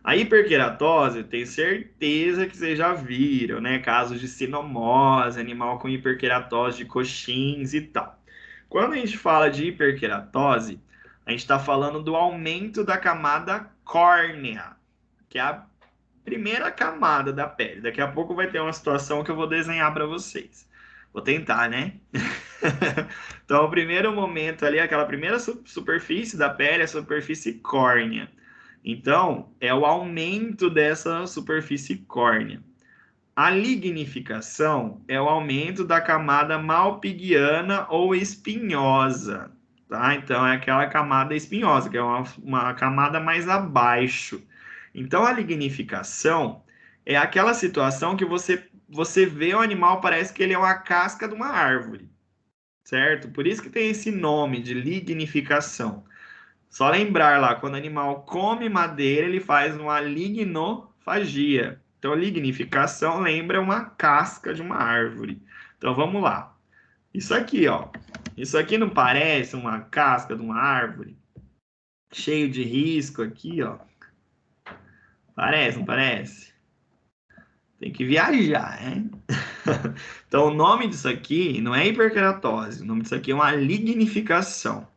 A hiperqueratose, eu tenho certeza que vocês já viram, né? Casos de sinomose, animal com hiperqueratose de coxins e tal. Quando a gente fala de hiperqueratose, a gente está falando do aumento da camada córnea, que é a primeira camada da pele. Daqui a pouco vai ter uma situação que eu vou desenhar para vocês. Vou tentar, né? Então, o primeiro momento ali, aquela primeira superfície da pele, é a superfície córnea. Então, é o aumento dessa superfície córnea. A lignificação é o aumento da camada malpighiana ou espinhosa, tá? Então, é aquela camada espinhosa, que é uma camada mais abaixo. Então, a lignificação é aquela situação que você vê o animal, parece que ele é uma casca de uma árvore, certo? Por isso que tem esse nome de lignificação. Só lembrar lá, quando o animal come madeira, ele faz uma lignofagia. Então, lignificação lembra uma casca de uma árvore. Então, vamos lá. Isso aqui, ó. Isso aqui não parece uma casca de uma árvore? Cheio de risco aqui, ó. Parece, não parece? Tem que viajar, né? Então, o nome disso aqui não é hiperqueratose. O nome disso aqui é uma lignificação.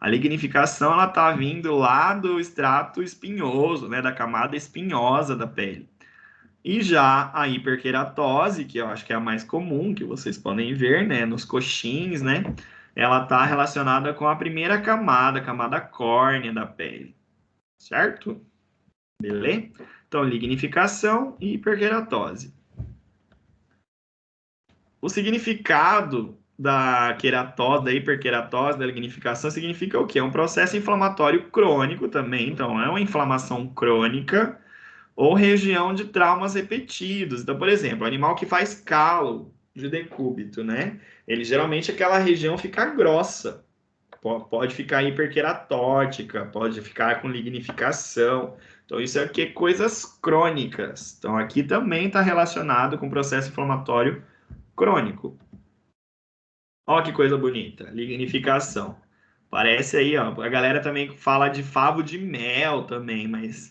A lignificação, ela tá vindo lá do extrato espinhoso, né, da camada espinhosa da pele. E já a hiperqueratose, que eu acho que é a mais comum, que vocês podem ver, né, nos coxins, né, ela tá relacionada com a primeira camada, a camada córnea da pele, certo? Beleza? Então, lignificação e hiperqueratose. O significado da queratose, da hiperqueratose, da lignificação, significa o quê? É um processo inflamatório crônico também, então é uma inflamação crônica ou região de traumas repetidos. Então, por exemplo, animal que faz calo de decúbito, né? Ele geralmente aquela região fica grossa, pode ficar hiperqueratótica, pode ficar com lignificação. Então, isso aqui é coisas crônicas. Então, aqui também está relacionado com o processo inflamatório crônico. Olha que coisa bonita, lignificação. Parece aí, ó, a galera também fala de favo de mel também, mas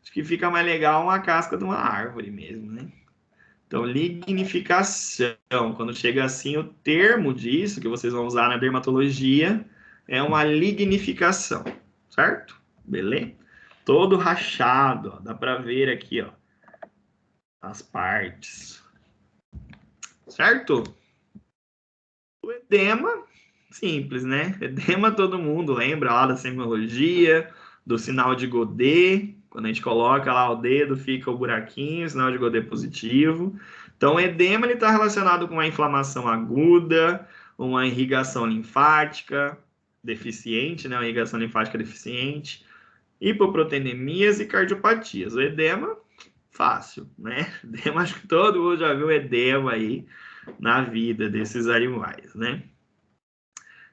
acho que fica mais legal uma casca de uma árvore mesmo, né? Então, lignificação, quando chega assim, o termo disso que vocês vão usar na dermatologia é uma lignificação, certo? Beleza? Todo rachado, ó, dá para ver aqui, ó, as partes. Certo? O edema, simples, né? Edema todo mundo lembra lá da semiologia, do sinal de Godet. Quando a gente coloca lá o dedo, fica o buraquinho, sinal de Godet positivo. Então, o edema está relacionado com uma inflamação aguda, uma irrigação linfática deficiente, né? Uma irrigação linfática deficiente, hipoproteinemias e cardiopatias. O edema, fácil, né? Edema, acho que todo mundo já viu edema aí na vida desses animais, né?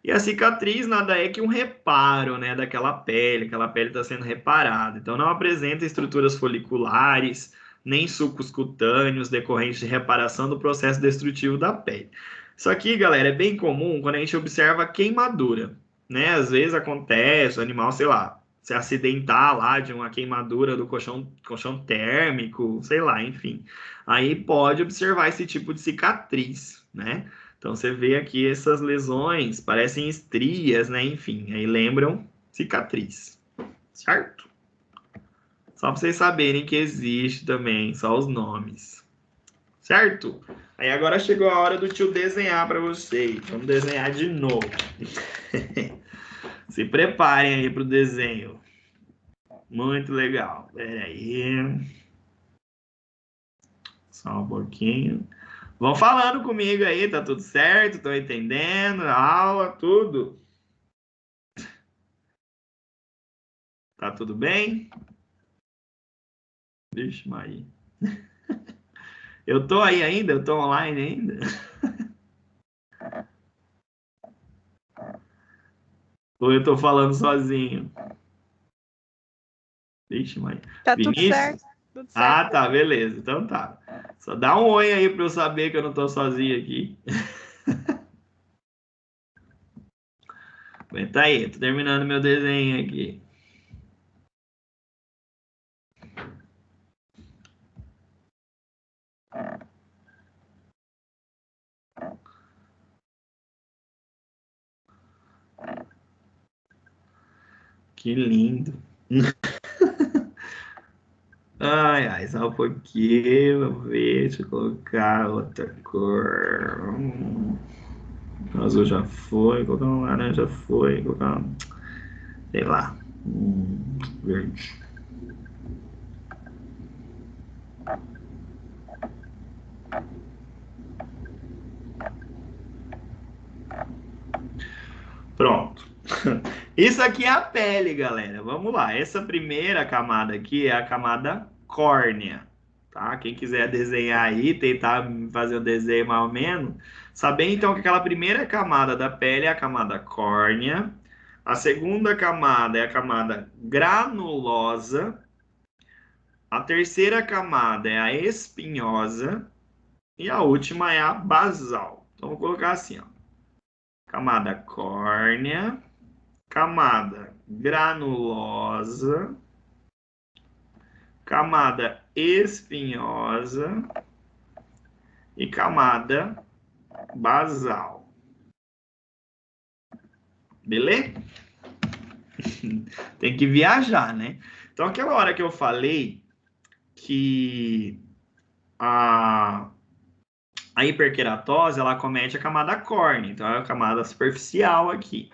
E a cicatriz nada é que um reparo, né, daquela pele, aquela pele está sendo reparada. Então, não apresenta estruturas foliculares, nem sucos cutâneos decorrentes de reparação do processo destrutivo da pele. Isso aqui, galera, é bem comum quando a gente observa queimadura, né? Às vezes acontece o animal, sei lá, se acidentar lá de uma queimadura do colchão térmico, sei lá, enfim. Aí pode observar esse tipo de cicatriz, né? Então, você vê aqui essas lesões, parecem estrias, né? Enfim, aí lembram cicatriz, certo? Só para vocês saberem que existe também, só os nomes, certo? Aí agora chegou a hora do tio desenhar para vocês. Vamos desenhar de novo. Se preparem aí para o desenho. Muito legal. Pera aí. Só um pouquinho. Vão falando comigo aí, tá tudo certo? Estão entendendo? A aula, tudo? Tá tudo bem? Vixe, Maria. Eu tô aí ainda? Eu tô online ainda? Ou eu tô falando sozinho? Vixe, Maria. Tá Vinícius? tudo certo. Tudo certo. Ah, tá, beleza. Então tá. Só dá um oi aí pra eu saber que eu não tô sozinho aqui. Aguenta aí, tô terminando meu desenho aqui. Que lindo. Ai, ai, só um pouquinho. Vamos ver, deixa eu colocar outra cor. O azul já foi, colocar um laranja já foi, colocar um, sei lá, verde. Pronto. Isso aqui é a pele, galera. Vamos lá. Essa primeira camada aqui é a camada córnea, tá? Quem quiser desenhar aí, tentar fazer o desenho mais ou menos, saber então que aquela primeira camada da pele é a camada córnea. A segunda camada é a camada granulosa. A terceira camada é a espinhosa. E a última é a basal. Então, vou colocar assim, ó. Camada córnea, camada granulosa, camada espinhosa e camada basal. Beleza? Tem que viajar, né? Então, aquela hora que eu falei que a hiperqueratose, ela acomete a camada córnea, então é a camada superficial aqui.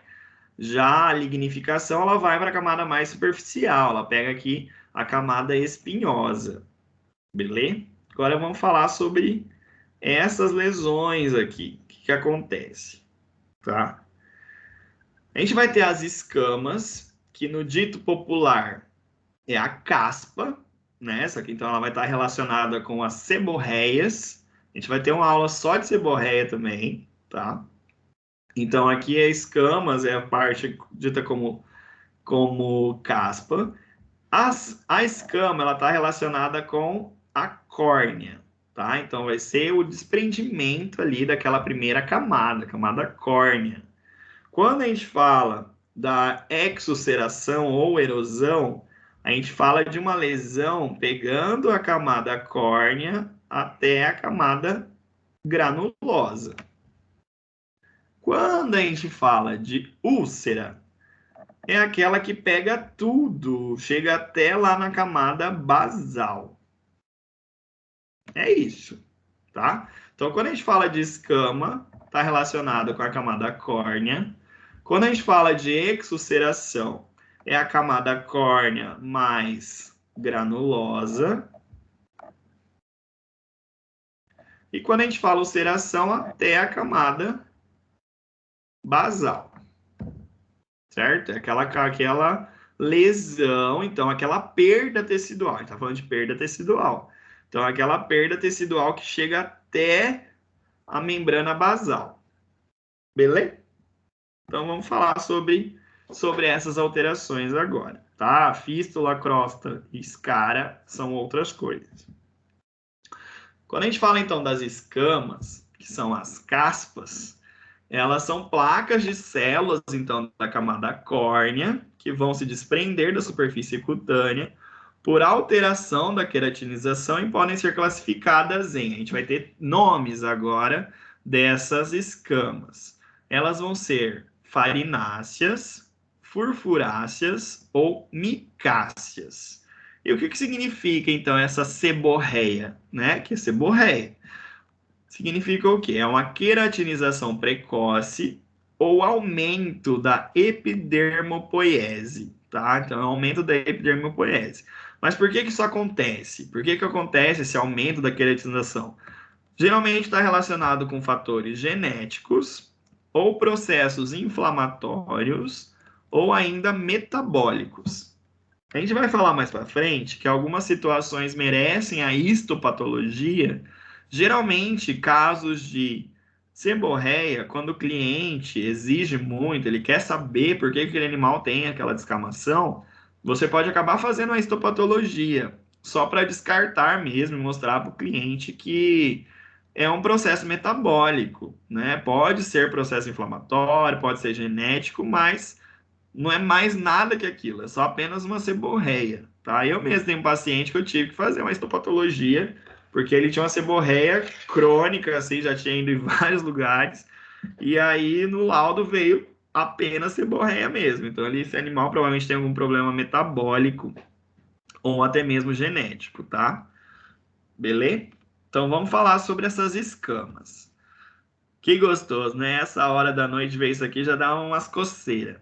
Já a lignificação, ela vai para a camada mais superficial, ela pega aqui a camada espinhosa, beleza? Agora vamos falar sobre essas lesões aqui, o que acontece, tá? A gente vai ter as escamas, que no dito popular é a caspa, né? Essa aqui, então, ela vai estar relacionada com as seborreias. A gente vai ter uma aula só de seborreia também, tá? Então, aqui é escamas, é a parte dita como caspa. A escama, ela está relacionada com a córnea, tá? Então, vai ser o desprendimento ali daquela primeira camada córnea. Quando a gente fala da exuceração ou erosão, a gente fala de uma lesão pegando a camada córnea até a camada granulosa. Quando a gente fala de úlcera, é aquela que pega tudo, chega até lá na camada basal. É isso, tá? Então, quando a gente fala de escama, está relacionada com a camada córnea. Quando a gente fala de exuceração, é a camada córnea mais granulosa. E quando a gente fala ulceração, até a camada basal. Certo? É aquela lesão, então, aquela perda tecidual. A gente está falando de perda tecidual. Então, aquela perda tecidual que chega até a membrana basal. Beleza? Então, vamos falar sobre essas alterações agora, tá? Fístula, crosta e escara são outras coisas. Quando a gente fala, então, das escamas, que são as caspas, elas são placas de células, então, da camada córnea, que vão se desprender da superfície cutânea por alteração da queratinização e podem ser classificadas em... A gente vai ter nomes agora dessas escamas. Elas vão ser farináceas, furfuráceas ou micáceas. E o que significa, então, essa seborreia, né? Que é seborreia. Significa o quê? É uma queratinização precoce ou aumento da epidermopoiese, tá? Então, é um aumento da epidermopoiese. Mas por que isso acontece? Por que acontece esse aumento da queratinização? Geralmente está relacionado com fatores genéticos ou processos inflamatórios ou ainda metabólicos. A gente vai falar mais para frente que algumas situações merecem a histopatologia, geralmente casos de seborreia, quando o cliente exige muito, ele quer saber por que aquele animal tem aquela descamação, você pode acabar fazendo a histopatologia, só para descartar mesmo e mostrar para o cliente que é um processo metabólico, né? Pode ser processo inflamatório, pode ser genético, mas não é mais nada que aquilo, é só apenas uma seborreia, tá? Eu mesmo tenho um paciente que eu tive que fazer uma histopatologia, porque ele tinha uma seborreia crônica, assim, já tinha ido em vários lugares, e aí no laudo veio apenas seborreia mesmo. Então, esse animal provavelmente tem algum problema metabólico ou até mesmo genético, tá? Beleza? Então, vamos falar sobre essas escamas. Que gostoso, né? Essa hora da noite ver isso aqui já dá umas coceiras.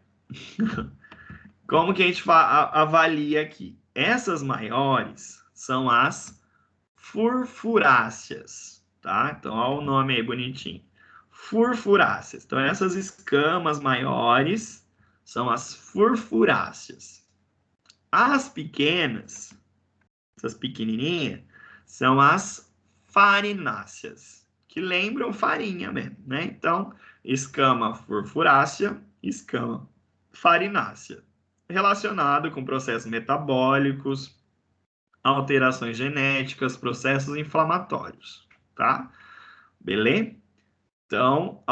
Como que a gente avalia aqui? Essas maiores são as furfuráceas, tá? Então, olha o nome aí bonitinho. Furfuráceas. Então, essas escamas maiores são as furfuráceas. As pequenas, essas pequenininhas, são as farináceas, que lembram farinha mesmo, né? Então, escama furfurácea, escama farinácea, relacionado com processos metabólicos, alterações genéticas, processos inflamatórios, tá? Beleza? Então,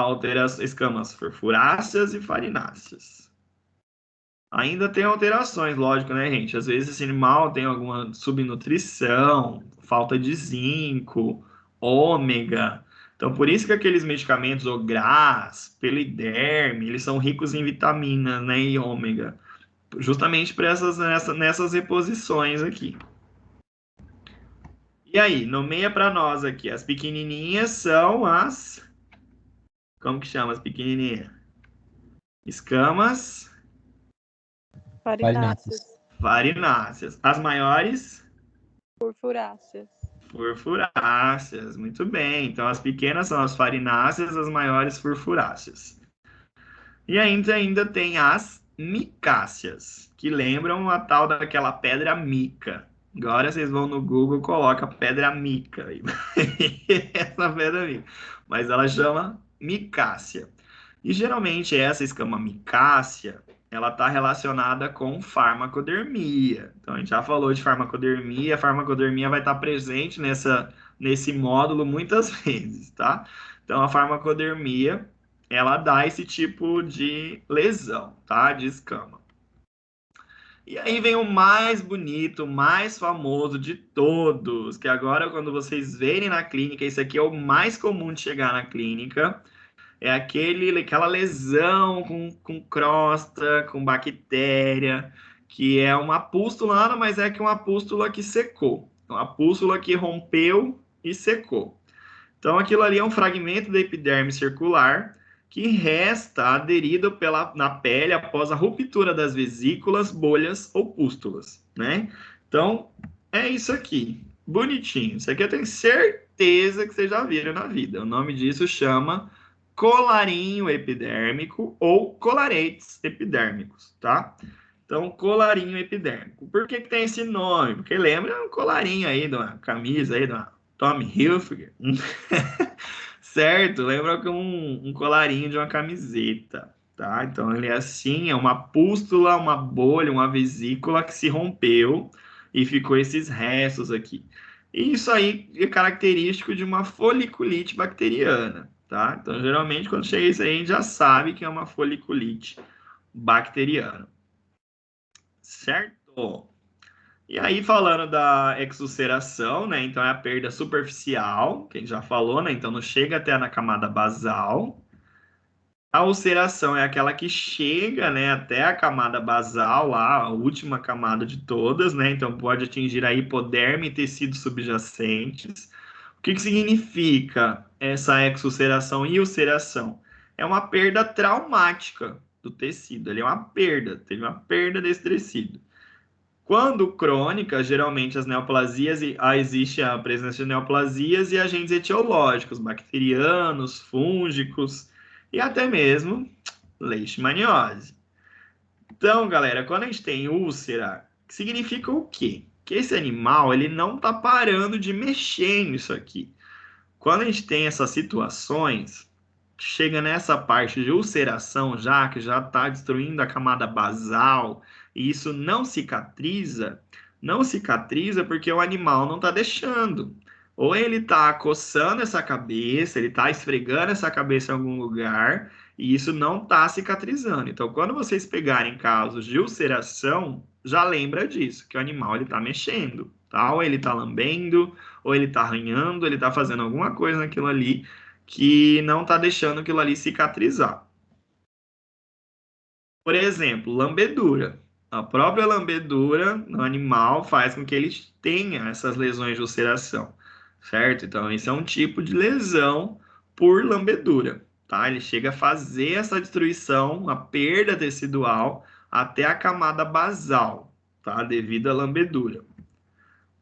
escamas furfuráceas e farináceas. Ainda tem alterações, lógico, né, gente? Às vezes esse animal tem alguma subnutrição, falta de zinco, ômega. Então, por isso que aqueles medicamentos, o GRAS, Peliderm, eles são ricos em vitaminas, né, e ômega. justamente para nessas reposições aqui. E aí, nomeia para nós aqui. As pequenininhas são as... Como que chama as pequenininhas? Escamas Farináceas. farináceas. As maiores? Furfuráceas. Furfuráceas. Muito bem. Então, as pequenas são as farináceas, as maiores furfuráceas. E ainda tem as micáceas, que lembram a tal daquela pedra mica. Agora vocês vão no Google e colocam pedra mica. Essa pedra mica. Mas ela chama micácea. E geralmente essa escama micácea, ela está relacionada com farmacodermia. Então a gente já falou de farmacodermia, a farmacodermia vai estar presente nesse módulo muitas vezes, tá? Então a farmacodermia, ela dá esse tipo de lesão, tá? De escama. E aí vem o mais bonito, o mais famoso de todos, que agora quando vocês verem na clínica, esse aqui é o mais comum de chegar na clínica, é aquela lesão com crosta, com bactéria, que é uma pústula, nada mais é que uma pústula que secou, uma pústula que rompeu e secou. Então aquilo ali é um fragmento da epiderme circular que resta aderido na pele após a ruptura das vesículas, bolhas ou pústulas, né? Então, é isso aqui. Bonitinho. Isso aqui eu tenho certeza que vocês já viram na vida. O nome disso chama colarinho epidérmico ou colaretes epidérmicos, tá? Então, colarinho epidérmico. Por que tem esse nome? Porque lembra um colarinho aí de uma camisa aí de uma Tommy Hilfiger. Certo? Lembra como um colarinho de uma camiseta, tá? Então, ele é assim, é uma pústula, uma bolha, uma vesícula que se rompeu e ficou esses restos aqui. E isso aí é característico de uma foliculite bacteriana, tá? Então, geralmente, quando chega isso aí, a gente já sabe que é uma foliculite bacteriana. Certo? E aí, falando da exulceração, né? Então, é a perda superficial, que a gente já falou, né? Então, não chega até na camada basal. A ulceração é aquela que chega, né, até a camada basal, lá, a última camada de todas, né? Então, pode atingir a hipoderme e tecidos subjacentes. O que significa essa exulceração e ulceração? É uma perda traumática do tecido. Ele é uma perda, teve uma perda desse tecido. Quando crônica, geralmente as neoplasias, existe a presença de neoplasias e agentes etiológicos, bacterianos, fúngicos e até mesmo leishmaniose. Então, galera, quando a gente tem úlcera, significa o quê? Que esse animal ele não está parando de mexer nisso aqui. Quando a gente tem essas situações, chega nessa parte de ulceração já, que já está destruindo a camada basal, e isso não cicatriza porque o animal não está deixando. Ou ele está coçando essa cabeça, ele está esfregando essa cabeça em algum lugar, e isso não está cicatrizando. Então, quando vocês pegarem casos de ulceração, já lembra disso, que o animal está mexendo, tá? Ou ele está lambendo, ou ele está arranhando, ele está fazendo alguma coisa naquilo ali que não está deixando aquilo ali cicatrizar. Por exemplo, lambedura. A própria lambedura no animal faz com que ele tenha essas lesões de ulceração, certo? Então, esse é um tipo de lesão por lambedura, tá? Ele chega a fazer essa destruição, a perda tecidual, até a camada basal, tá? Devido à lambedura.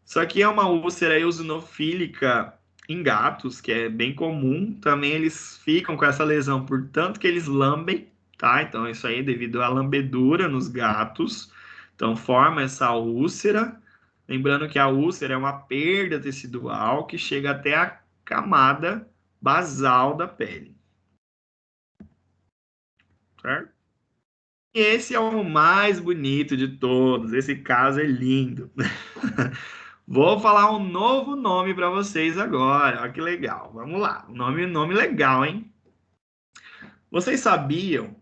Isso aqui é uma úlcera eosinofílica em gatos, que é bem comum. Também eles ficam com essa lesão por tanto que eles lambem, tá? Então, isso aí é devido à lambedura nos gatos. Então, forma essa úlcera. Lembrando que a úlcera é uma perda tecidual que chega até a camada basal da pele. Certo? E esse é o mais bonito de todos. Esse caso é lindo. Vou falar um novo nome para vocês agora. Olha que legal. Vamos lá. Nome legal, hein? Vocês sabiam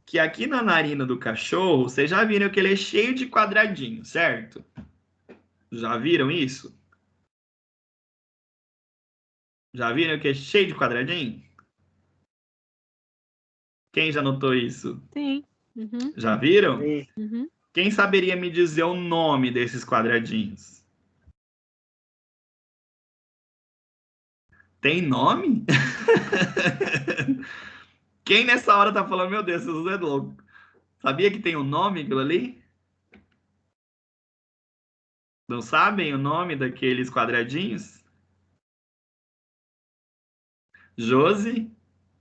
que aqui na narina do cachorro, vocês já viram que ele é cheio de quadradinhos, certo? Já viram isso? Já viram que é cheio de quadradinho? Quem já notou isso? Sim. Uhum. Já viram? Uhum. Quem saberia me dizer o nome desses quadradinhos? Tem nome? Quem nessa hora tá falando, meu Deus, Jesus é louco. Sabia que tem um nome aquilo ali? Não sabem o nome daqueles quadradinhos? Josi?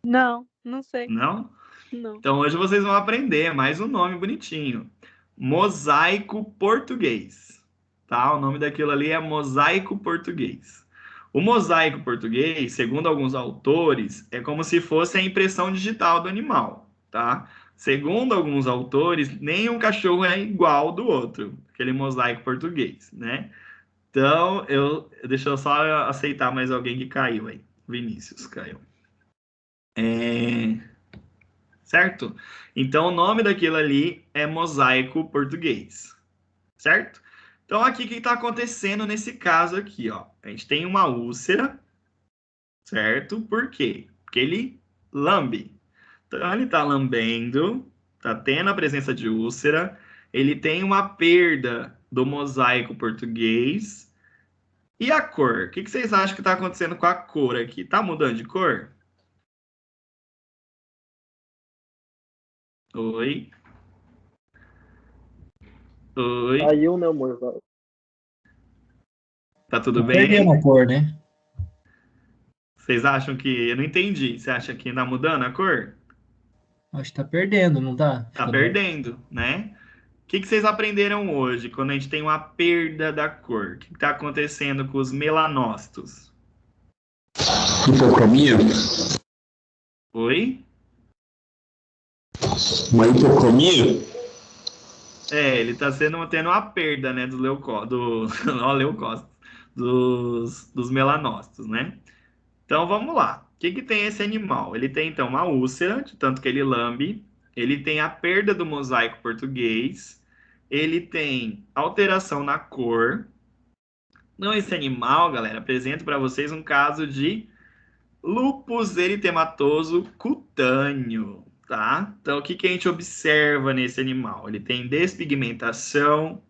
Não, não sei. Não? Não. Então hoje vocês vão aprender mais um nome bonitinho. Mosaico português. Tá? O nome daquilo ali é mosaico português. O mosaico português, segundo alguns autores, é como se fosse a impressão digital do animal, tá? Segundo alguns autores, nenhum cachorro é igual do outro, aquele mosaico português, né? Então, deixa eu só aceitar mais alguém que caiu aí. Vinícius caiu. Certo? Então, o nome daquilo ali é mosaico português, certo? Então, aqui, o que está acontecendo nesse caso aqui, ó? A gente tem uma úlcera, certo? Por quê? Porque ele lambe. Então, ele está lambendo, está tendo a presença de úlcera, ele tem uma perda do mosaico português. E a cor? O que vocês acham que está acontecendo com a cor aqui? Está mudando de cor? Oi? Oi? Saiu, né, amor? Tá tudo Tá perdendo bem? a cor, né? Vocês acham que... Eu não entendi. Você acha que tá mudando a cor? Acho que tá perdendo, não tá? Tá Ficando... perdendo, né? O que vocês aprenderam hoje quando a gente tem uma perda da cor? O que tá acontecendo com os melanócitos? Hipocromia? Oi? Uma hipocromia? Ele tá tendo uma perda, né, leucócitos, dos melanócitos, né? Então, vamos lá. O que tem esse animal? Ele tem, então, uma úlcera, de tanto que ele lambe. Ele tem a perda do mosaico português. Ele tem alteração na cor. Então, esse animal, galera, apresento para vocês um caso de lúpus eritematoso cutâneo, tá? Então, o que a gente observa nesse animal? Ele tem despigmentação,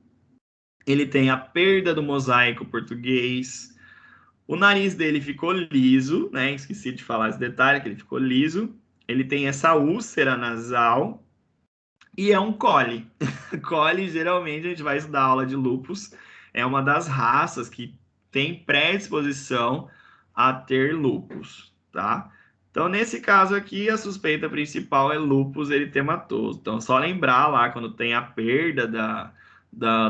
ele tem a perda do mosaico português, o nariz dele ficou liso, né? Esqueci de falar esse detalhe, que ele ficou liso. Ele tem essa úlcera nasal e é um cole. Cole, geralmente, a gente vai estudar aula de lúpus. É uma das raças que tem predisposição a ter lúpus, tá? Então, nesse caso aqui, a suspeita principal é lúpus eritematoso. Então, só lembrar lá, quando tem a perda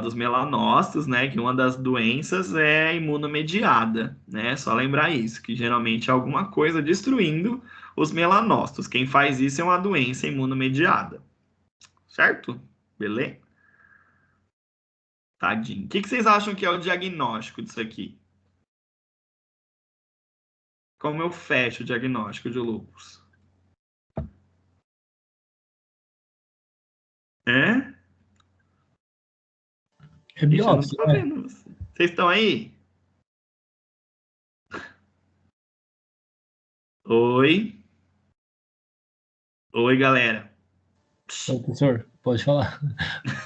dos melanócitos, né? Que uma das doenças é imunomediada, né? Só lembrar isso, que geralmente é alguma coisa destruindo os melanócitos. Quem faz isso é uma doença imunomediada. Certo? Beleza? Tadinho. O que vocês acham que é o diagnóstico disso aqui? Como eu fecho o diagnóstico de lúpus? É? É Gente, eu não biópsia, tô né? vendo você. Vocês estão aí? Oi? Oi, galera. Ô, professor, pode falar.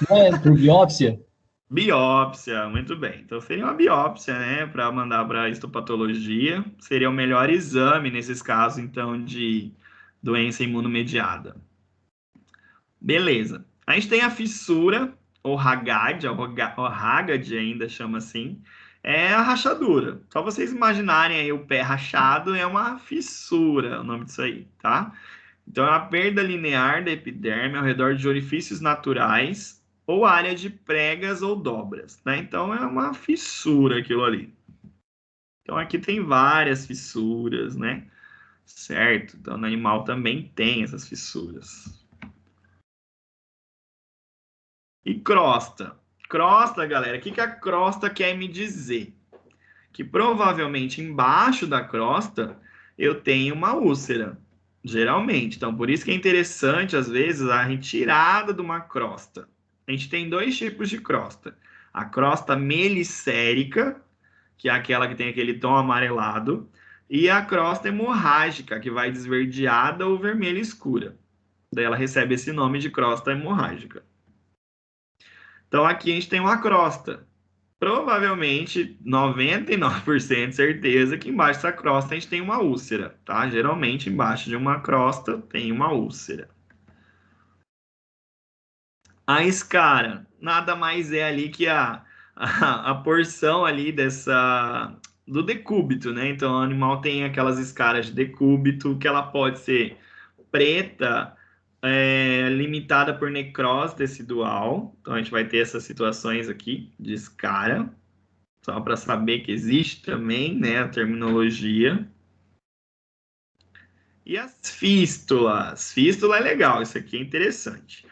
Não é por biópsia? Biópsia, muito bem. Então seria uma biópsia, né, para mandar para histopatologia. Seria o melhor exame nesses casos, então, de doença imunomediada. Beleza. A gente tem a fissura, ou Hagad, ou Hagad ainda chama assim, é a rachadura. Só vocês imaginarem aí o pé rachado, é uma fissura, o nome disso aí, tá? Então, é a perda linear da epiderme ao redor de orifícios naturais ou área de pregas ou dobras, né? Então, é uma fissura aquilo ali. Então, aqui tem várias fissuras, né? Certo? Então, no animal também tem essas fissuras. E crosta. Crosta, galera, o que a crosta quer me dizer? Que provavelmente embaixo da crosta eu tenho uma úlcera, geralmente. Então, por isso que é interessante, às vezes, a retirada de uma crosta. A gente tem dois tipos de crosta. A crosta melicérica, que é aquela que tem aquele tom amarelado, e a crosta hemorrágica, que vai desverdeada ou vermelha escura. Daí ela recebe esse nome de crosta hemorrágica. Então, aqui a gente tem uma crosta. Provavelmente, 99% de certeza que embaixo dessa crosta a gente tem uma úlcera, tá? Geralmente, embaixo de uma crosta tem uma úlcera. A escara nada mais é ali que a porção ali do decúbito, né? Então, o animal tem aquelas escaras de decúbito que ela pode ser preta, limitada por necrose tecidual. Então, a gente vai ter essas situações aqui de escara, só para saber que existe também, né, a terminologia. E as fístulas. Fístula é legal, isso aqui é interessante.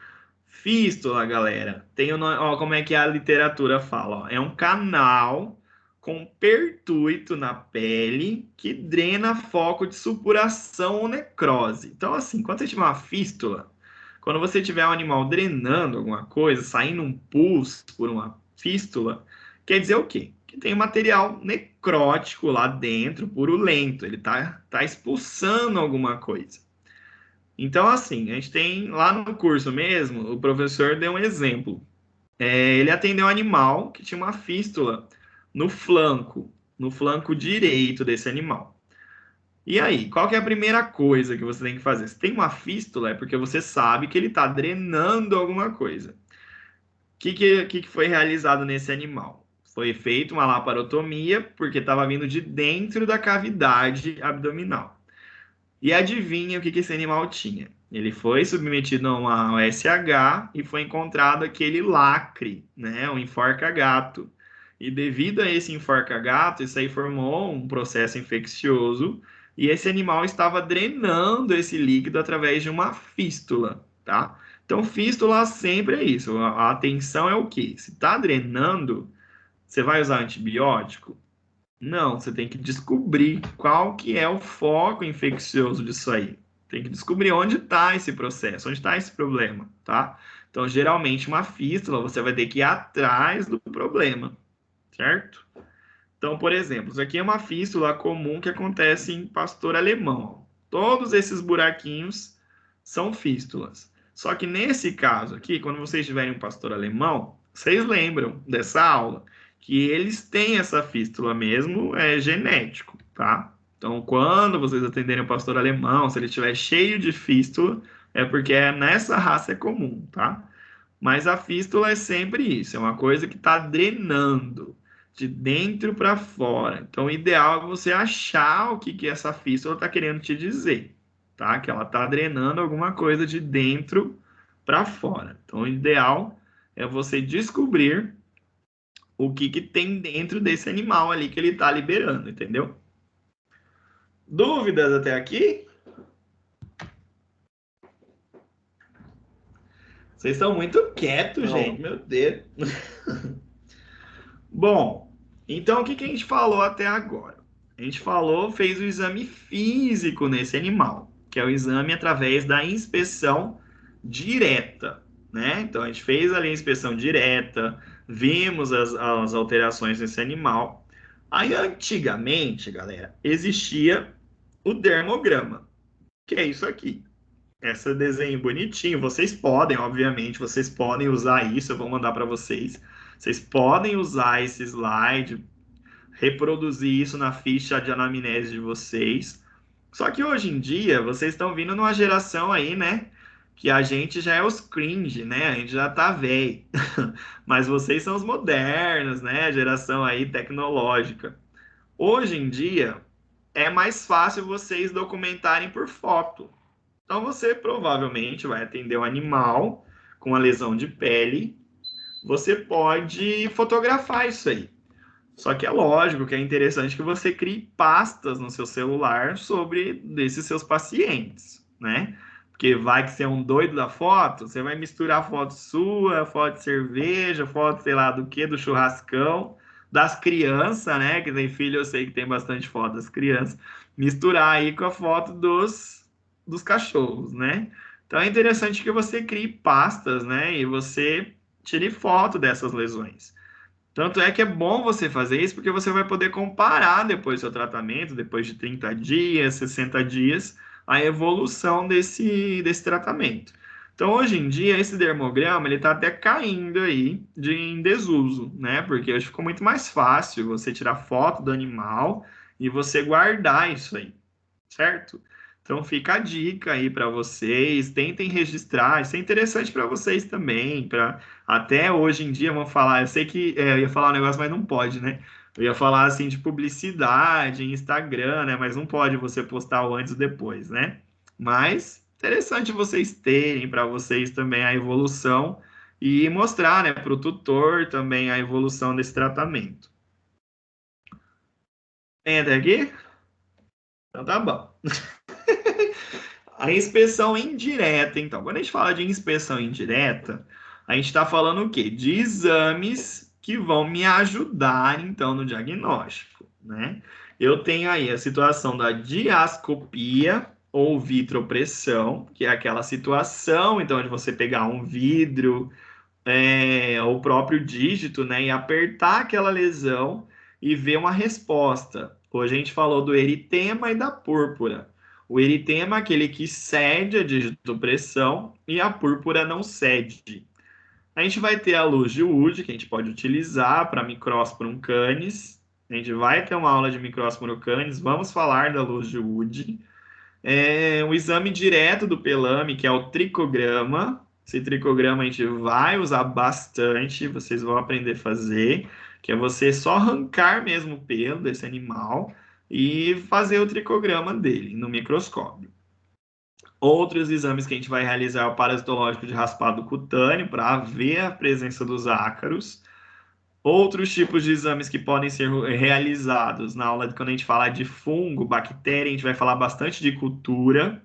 Fístula, galera, tem ó, como é que a literatura fala, ó, é um canal com pertuito na pele que drena foco de supuração ou necrose. Então, assim, quando você tiver uma fístula, quando você tiver um animal drenando alguma coisa, saindo um pus por uma fístula, quer dizer o quê? Que tem material necrótico lá dentro, purulento, ele tá expulsando alguma coisa. Então, assim, a gente tem lá no curso mesmo, o professor deu um exemplo. Ele atendeu um animal que tinha uma fístula no flanco direito desse animal. E aí, qual que é a primeira coisa que você tem que fazer? Se tem uma fístula, é porque você sabe que ele está drenando alguma coisa. O que foi realizado nesse animal? Foi feita uma laparotomia, porque estava vindo de dentro da cavidade abdominal. E adivinha o que esse animal tinha? Ele foi submetido a uma OSH e foi encontrado aquele lacre, né? Um enforca-gato. E devido a esse enforca-gato, isso aí formou um processo infeccioso e esse animal estava drenando esse líquido através de uma fístula, tá? Então, fístula sempre é isso. A atenção é o quê? Se está drenando, você vai usar antibiótico? Não, você tem que descobrir qual que é o foco infeccioso disso aí. Tem que descobrir onde está esse processo, onde está esse problema, tá? Então, geralmente, uma fístula, você vai ter que ir atrás do problema, certo? Então, por exemplo, isso aqui é uma fístula comum que acontece em pastor alemão. Todos esses buraquinhos são fístulas. Só que nesse caso aqui, quando vocês tiverem um pastor alemão, vocês lembram dessa aula, que eles têm essa fístula mesmo, é genético, tá? Então, quando vocês atenderem o pastor alemão, se ele estiver cheio de fístula, é porque nessa raça é comum, tá? Mas a fístula é sempre isso, é uma coisa que está drenando de dentro para fora. Então, o ideal é você achar o que essa fístula está querendo te dizer, tá? Que ela está drenando alguma coisa de dentro para fora. Então, o ideal é você descobrir o que tem dentro desse animal ali que ele está liberando, entendeu? Dúvidas até aqui? Vocês estão muito quietos, gente. Meu Deus. Bom, então o que a gente falou até agora? A gente fez o exame físico nesse animal, que é o exame através da inspeção direta, né? Então a gente fez ali a inspeção direta, vimos as alterações nesse animal. Aí antigamente, galera, existia o dermograma, que é isso aqui. Esse desenho bonitinho, vocês podem, obviamente, vocês podem usar isso, eu vou mandar para vocês. Vocês podem usar esse slide, reproduzir isso na ficha de anamnese de vocês. Só que hoje em dia, vocês estão vindo numa geração aí, né? Que a gente já é os cringe, né? A gente já tá velho. Mas vocês são os modernos, né? A geração aí tecnológica. Hoje em dia, é mais fácil vocês documentarem por foto. Então, você provavelmente vai atender um animal com uma lesão de pele. Você pode fotografar isso aí. Só que é lógico que é interessante que você crie pastas no seu celular sobre desses seus pacientes, né? Porque vai que você é um doido da foto, você vai misturar foto sua, foto de cerveja, foto sei lá do que, do churrascão, das crianças, né? Que tem filho, eu sei que tem bastante foto das crianças. Misturar aí com a foto dos cachorros, né? Então é interessante que você crie pastas, né? E você tire foto dessas lesões. Tanto é que é bom você fazer isso, porque você vai poder comparar depois do seu tratamento, depois de 30 dias, 60 dias, a evolução desse tratamento. Então, hoje em dia, esse dermograma, ele está até caindo aí em desuso, né? Porque hoje ficou muito mais fácil você tirar foto do animal e você guardar isso aí, certo? Então, fica a dica aí para vocês, tentem registrar, isso é interessante para vocês também, para até hoje em dia, vamos falar, eu sei que eu ia falar um negócio, mas não pode, né? Eu ia falar assim de publicidade em Instagram, né? Mas não pode você postar o antes e o depois, né? Mas interessante vocês terem para vocês também a evolução e mostrar, né, para o tutor também a evolução desse tratamento. Tem até aqui? Então tá bom. A inspeção indireta, então, quando a gente fala de inspeção indireta, a gente está falando o quê? De exames que vão me ajudar, então, no diagnóstico, né? Eu tenho aí a situação da diascopia ou vitropressão, que é aquela situação, então, de você pegar um vidro, o próprio dígito, né, e apertar aquela lesão e ver uma resposta. Hoje a gente falou do eritema e da púrpura. O eritema é aquele que cede a digitopressão e a púrpura não cede. A gente vai ter a luz de Wood, que a gente pode utilizar para micrósporum canis. A gente vai ter uma aula de micrósporum canis, vamos falar da luz de Wood. O exame direto do pelame, que é o tricograma. Esse tricograma a gente vai usar bastante, vocês vão aprender a fazer, que é você só arrancar mesmo o pelo desse animal e fazer o tricograma dele no microscópio. Outros exames que a gente vai realizar é o parasitológico de raspado cutâneo, para ver a presença dos ácaros. Outros tipos de exames que podem ser realizados na aula, quando a gente falar de fungo, bactéria, a gente vai falar bastante de cultura.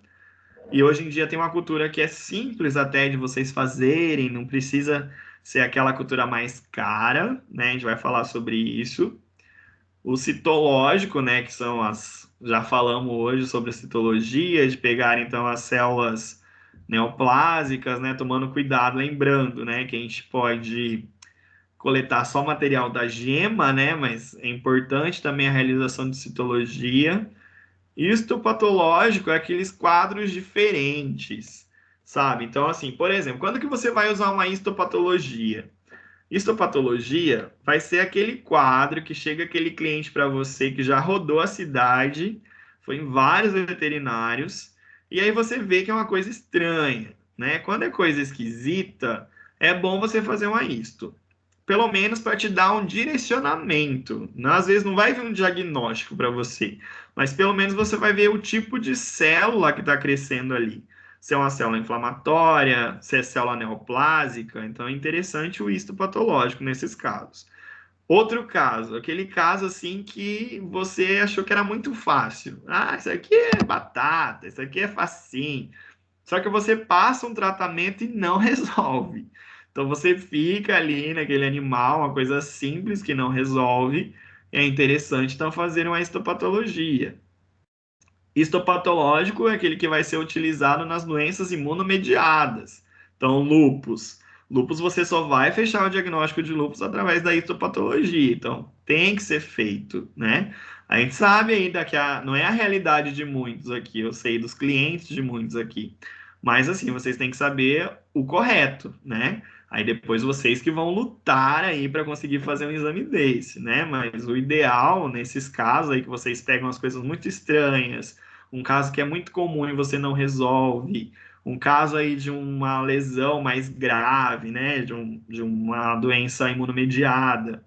E hoje em dia tem uma cultura que é simples até de vocês fazerem, não precisa ser aquela cultura mais cara, né? A gente vai falar sobre isso. O citológico, né, que são já falamos hoje sobre a citologia, de pegar então as células neoplásicas, né, tomando cuidado, lembrando, né, que a gente pode coletar só material da gema, né, mas é importante também a realização de citologia. Histopatológico é aqueles quadros diferentes, sabe? Então, assim, por exemplo, quando que você vai usar uma histopatologia? Histopatologia vai ser aquele quadro que chega aquele cliente para você que já rodou a cidade, foi em vários veterinários, e aí você vê que é uma coisa estranha, né? Quando é coisa esquisita, é bom você fazer uma histo. Pelo menos para te dar um direcionamento. Às vezes não vai vir um diagnóstico para você, mas pelo menos você vai ver o tipo de célula que está crescendo ali. Se é uma célula inflamatória, se é célula neoplásica. Então é interessante o histopatológico nesses casos. Outro caso, aquele caso assim que você achou que era muito fácil. Ah, isso aqui é batata, isso aqui é facinho. Só que você passa um tratamento e não resolve. Então você fica ali naquele animal, uma coisa simples que não resolve. É interessante então fazer uma histopatologia. Histopatológico é aquele que vai ser utilizado nas doenças imunomediadas. Então, lúpus. Lúpus você só vai fechar o diagnóstico de lúpus através da histopatologia. Então, tem que ser feito, né? A gente sabe ainda que não é a realidade de muitos aqui, eu sei dos clientes de muitos aqui. Mas, assim, vocês têm que saber o correto, né? Aí depois vocês que vão lutar aí para conseguir fazer um exame desse, né? Mas o ideal nesses casos aí que vocês pegam as coisas muito estranhas, um caso que é muito comum e você não resolve, um caso aí de uma lesão mais grave, né? De uma doença imunomediada.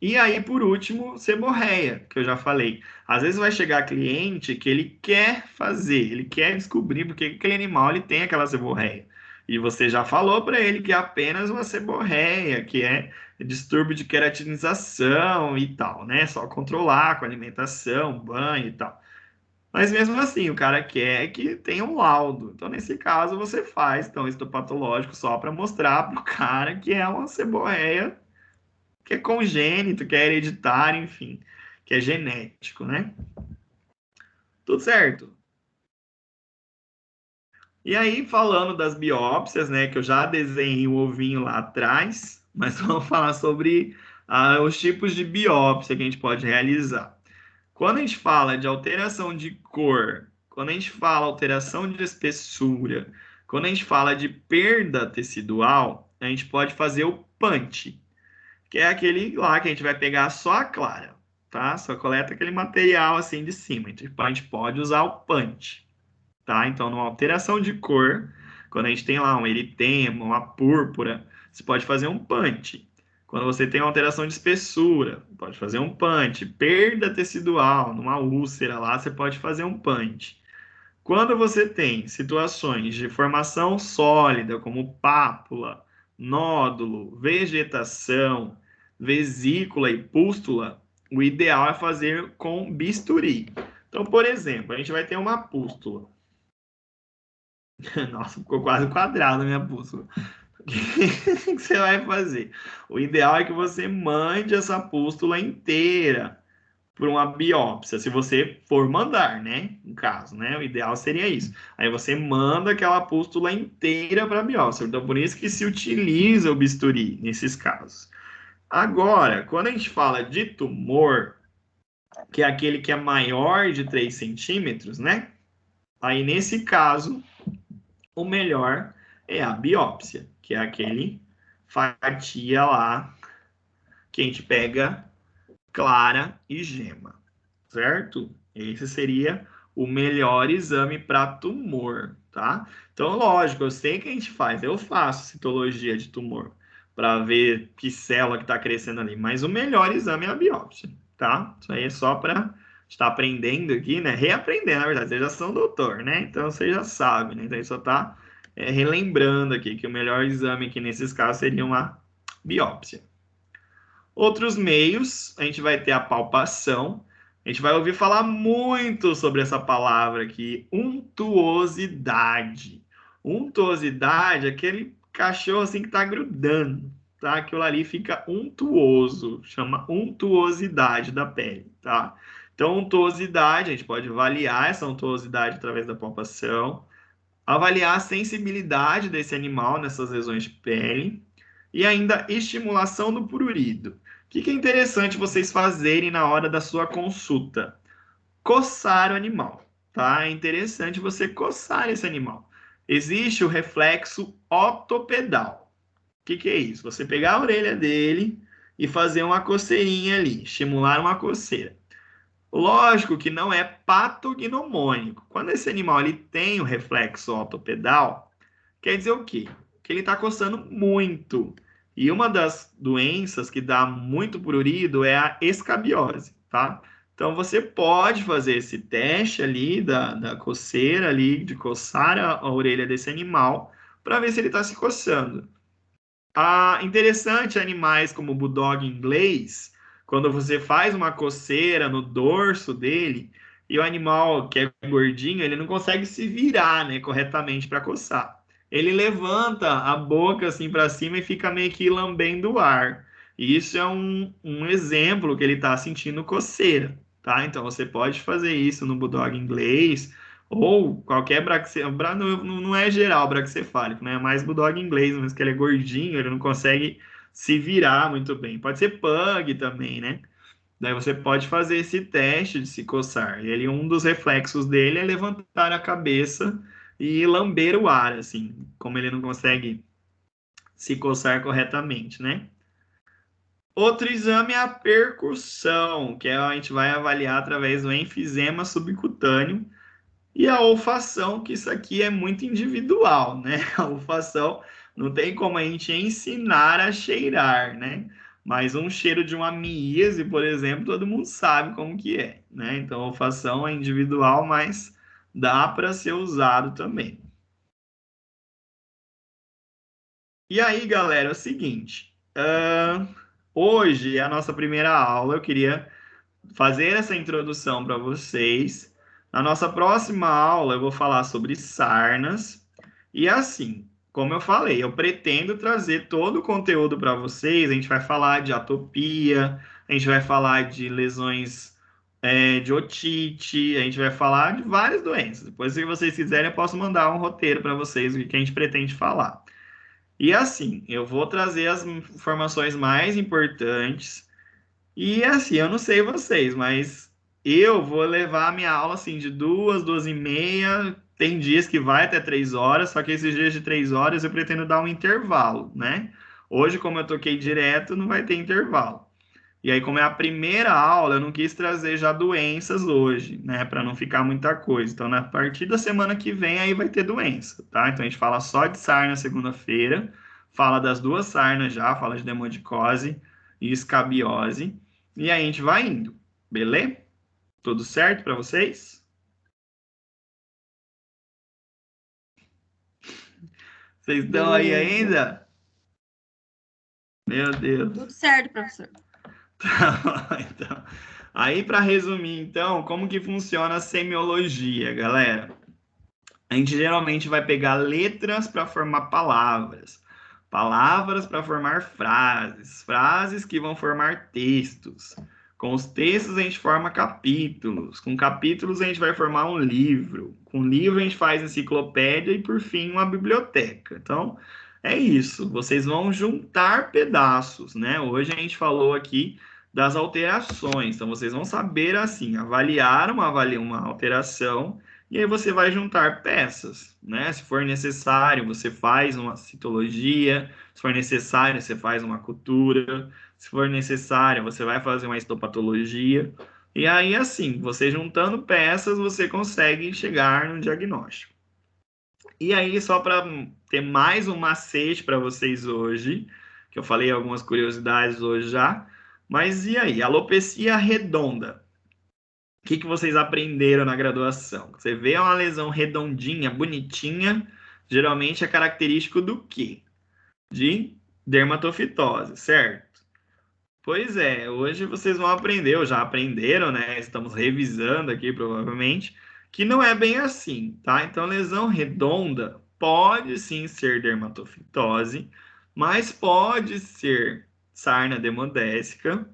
E aí, por último, seborreia, que eu já falei. Às vezes vai chegar cliente que ele quer fazer, ele quer descobrir porque aquele animal ele tem aquela seborreia. E você já falou para ele que é apenas uma seborreia, que é distúrbio de queratinização e tal, né? Só controlar com alimentação, banho e tal. Mas mesmo assim, o cara quer que tenha um laudo. Então, nesse caso, você faz então histopatológico só para mostrar para o cara que é uma seborreia que é congênito, que é hereditário, enfim, que é genético, né? Tudo certo. E aí, falando das biópsias, né, que eu já desenhei o ovinho lá atrás, mas vamos falar sobre os tipos de biópsia que a gente pode realizar. Quando a gente fala de alteração de cor, quando a gente fala alteração de espessura, Quando a gente fala de perda tecidual, a gente pode fazer o punch, que é aquele lá que a gente vai pegar só a clara, tá? Só coleta aquele material assim de cima. Então, a gente pode usar o punch, tá? Então, numa alteração de cor, quando a gente tem lá um eritema, uma púrpura, você pode fazer um punch. Quando você tem uma alteração de espessura, pode fazer um punch. Perda tecidual, numa úlcera lá, você pode fazer um punch. Quando você tem situações de formação sólida, como pápula, nódulo, vegetação, vesícula e pústula, o ideal é fazer com bisturi. Então, por exemplo, a gente vai ter uma pústula. Nossa, ficou quase quadrada a minha pústula. O que você vai fazer? O ideal é que você mande essa pústula inteira por uma biópsia, se você for mandar, né? No caso, né? O ideal seria isso. Aí você manda aquela pústula inteira para a biópsia. Então, por isso que se utiliza o bisturi nesses casos. Agora, quando a gente fala de tumor, que é aquele que é maior de 3 centímetros, né? Aí, nesse caso, o melhor é a biópsia, que é aquele fatia lá que a gente pega clara e gema, certo? Esse seria o melhor exame para tumor, tá? Então, lógico, eu sei que a gente faz, eu faço citologia de tumor para ver que célula que está crescendo ali, mas o melhor exame é a biópsia, tá? Isso aí é só para estar aprendendo aqui, né? Reaprendendo, na verdade, vocês já são doutor, né? Então, vocês já sabem, né? Então, a gente só está relembrando aqui que o melhor exame aqui nesses casos seria uma biópsia. Outros meios, a gente vai ter a palpação. A gente vai ouvir falar muito sobre essa palavra aqui, untuosidade. Untuosidade é aquele cachorro assim que está grudando, tá? Aquilo ali fica untuoso, chama untuosidade da pele, tá? Então, untuosidade, a gente pode avaliar essa untuosidade através da palpação, avaliar a sensibilidade desse animal nessas lesões de pele e ainda estimulação do prurido. O que é interessante vocês fazerem na hora da sua consulta? Coçar o animal, tá? É interessante você coçar esse animal. Existe o reflexo otopedal. O que é isso? Você pegar a orelha dele e fazer uma coceirinha ali, estimular uma coceira. Lógico que não é patognomônico. Quando esse animal ele tem o reflexo otopedal, quer dizer o quê? Que ele está coçando muito. E uma das doenças que dá muito prurido é a escabiose, tá? Então, você pode fazer esse teste ali da coceira ali, de coçar a orelha desse animal, para ver se ele está se coçando. Interessante, animais como o bulldog inglês, quando você faz uma coceira no dorso dele, e o animal que é gordinho, ele não consegue se virar, né, corretamente para coçar. Ele levanta a boca assim para cima e fica meio que lambendo o ar. E isso é um exemplo que ele está sentindo coceira, tá? Então você pode fazer isso no bulldog inglês ou qualquer braquicefálico, não é geral braquicefálico, né? É mais bulldog inglês, mas que ele é gordinho, ele não consegue se virar muito bem. Pode ser pug também, né? Daí você pode fazer esse teste de se coçar. E um dos reflexos dele é levantar a cabeça e lamber o ar, assim, como ele não consegue se coçar corretamente, né? Outro exame é a percussão, que a gente vai avaliar através do enfisema subcutâneo, e a olfação, que isso aqui é muito individual, né? A olfação não tem como a gente ensinar a cheirar, né? Mas um cheiro de uma miíase, por exemplo, todo mundo sabe como que é, né? Então, a olfação é individual, mas dá para ser usado também. E aí, galera, é o seguinte. Hoje é a nossa primeira aula. Eu queria fazer essa introdução para vocês. Na nossa próxima aula, eu vou falar sobre sarnas. E assim, como eu falei, eu pretendo trazer todo o conteúdo para vocês. A gente vai falar de atopia, a gente vai falar de lesões de otite, a gente vai falar de várias doenças. Depois, se vocês quiserem, eu posso mandar um roteiro para vocês, o que a gente pretende falar. E assim, eu vou trazer as informações mais importantes. E assim, eu não sei vocês, mas eu vou levar a minha aula assim de 2, 2h30, tem dias que vai até 3 horas, só que esses dias de 3 horas eu pretendo dar um intervalo, né? Hoje, como eu toquei direto, não vai ter intervalo. E aí, como é a primeira aula, eu não quis trazer já doenças hoje, né? Para não ficar muita coisa. Então, na partir da semana que vem, aí vai ter doença, tá? Então, a gente fala só de sarna segunda-feira, fala das 2 sarnas já, fala de demodicose e escabiose. E aí a gente vai indo, beleza? Tudo certo para vocês? Vocês estão aí ainda? Meu Deus. Tudo certo, professor. Então, aí para resumir, então, como que funciona a semiologia, galera? A gente geralmente vai pegar letras para formar palavras, palavras para formar frases, frases que vão formar textos. Com os textos a gente forma capítulos, com capítulos a gente vai formar um livro, com livro a gente faz enciclopédia e por fim uma biblioteca. Então, é isso, vocês vão juntar pedaços, né? Hoje a gente falou aqui das alterações, então vocês vão saber assim, avaliar uma alteração e aí você vai juntar peças, né? Se for necessário, você faz uma citologia, se for necessário, você faz uma cultura, se for necessário, você vai fazer uma histopatologia. E aí, assim, você juntando peças, você consegue chegar no diagnóstico. E aí, só para ter mais um macete para vocês hoje, que eu falei algumas curiosidades hoje já, mas e aí? Alopecia redonda. O que vocês aprenderam na graduação? Você vê uma lesão redondinha, bonitinha, geralmente é característico do quê? De dermatofitose, certo? Pois é, hoje vocês vão aprender, ou já aprenderam, né? Estamos revisando aqui, provavelmente, que não é bem assim, tá? Então, lesão redonda pode sim ser dermatofitose, mas pode ser sarna demodésica,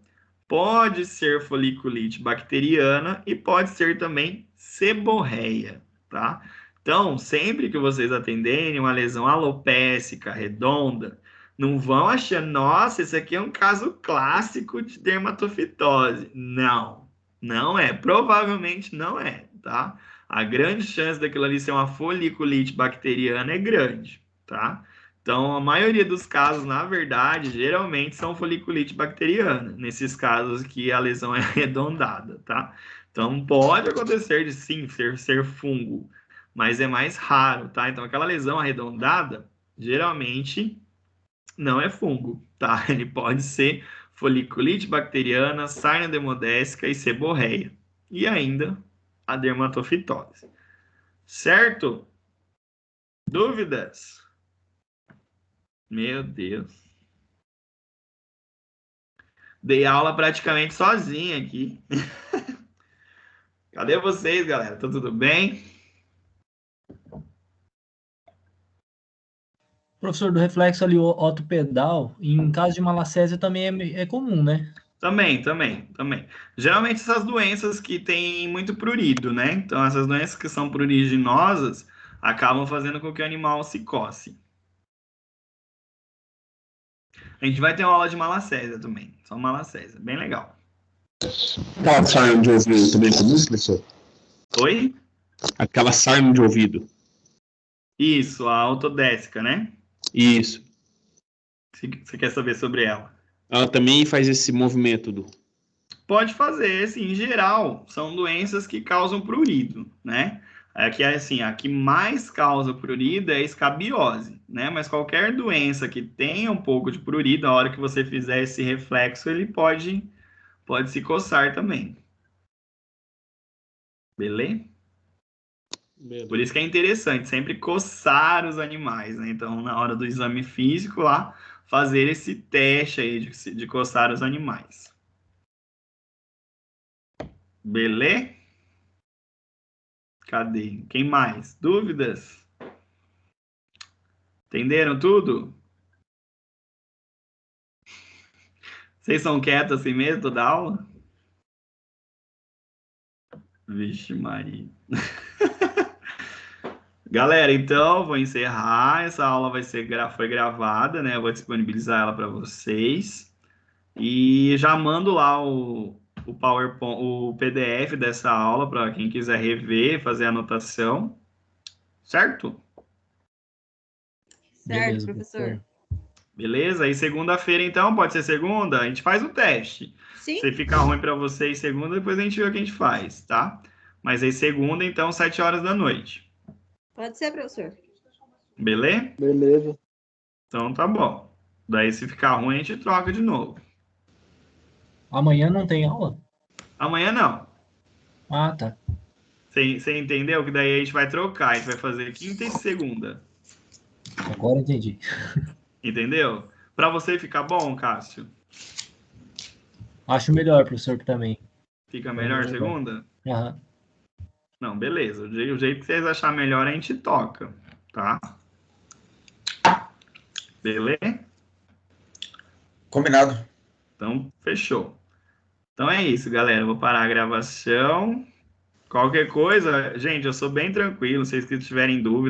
pode ser foliculite bacteriana e pode ser também seborreia, tá? Então, sempre que vocês atenderem uma lesão alopécica redonda, não vão achando, nossa, esse aqui é um caso clássico de dermatofitose. Não, não é. Provavelmente não é, tá? A grande chance daquilo ali ser uma foliculite bacteriana é grande, tá? Então, a maioria dos casos, na verdade, geralmente são foliculite bacteriana, nesses casos que a lesão é arredondada, tá? Então, pode acontecer de sim ser fungo, mas é mais raro, tá? Então, aquela lesão arredondada, geralmente não é fungo, tá? Ele pode ser foliculite bacteriana, sarna demodésica e seborreia. E ainda a dermatofitose. Certo? Dúvidas? Meu Deus. Dei aula praticamente sozinho aqui. Cadê vocês, galera? Tá tudo bem? Professor, do reflexo ali otopedal, em caso de malacésia também é comum, né? Também. Geralmente essas doenças que têm muito prurido, né? Então, essas doenças que são pruriginosas acabam fazendo com que o animal se coce. A gente vai ter uma aula de malacésia também. Só malacésia. Bem legal. Aquela sarna de ouvido também é comum, professor? Oi? Aquela sarna de ouvido. Isso, a autodésica, né? Isso. Você quer saber sobre ela? Ela também faz esse movimento do... Pode fazer, assim, em geral, são doenças que causam prurido, né? Aqui, assim, a que mais causa prurido é a escabiose, né? Mas qualquer doença que tenha um pouco de prurido, a hora que você fizer esse reflexo, ele pode se coçar também. Beleza? Por isso que é interessante sempre coçar os animais, né? Então, na hora do exame físico lá, fazer esse teste aí de coçar os animais. Beleza? Cadê? Quem mais? Dúvidas? Entenderam tudo? Vocês são quietos assim mesmo toda aula? Vixe Maria. Galera, então vou encerrar. Essa aula foi gravada, né? Eu vou disponibilizar ela para vocês. E já mando lá o PowerPoint, o PDF dessa aula para quem quiser rever, fazer anotação. certo? Certo, Beleza, professor. Beleza? Aí segunda-feira, então, pode ser segunda, a gente faz o teste. Sim? Se ficar ruim para vocês segunda, depois a gente vê o que a gente faz, tá? Mas aí segunda, então, 7 horas da noite. Pode ser, professor. Beleza? Beleza. Então tá bom. Daí se ficar ruim, a gente troca de novo. Amanhã não tem aula? Amanhã não. Ah, tá. Você entendeu? Que daí a gente vai trocar. A gente vai fazer quinta e segunda. Agora entendi. Entendeu? Para você ficar bom, Cássio? Acho melhor, professor, também. Fica melhor segunda? Aham. Não, beleza. O jeito que vocês achar melhor, a gente toca, tá? Beleza? Combinado. Então, fechou. Então é isso, galera. Eu vou parar a gravação. Qualquer coisa, gente, eu sou bem tranquilo. Se vocês tiverem dúvida,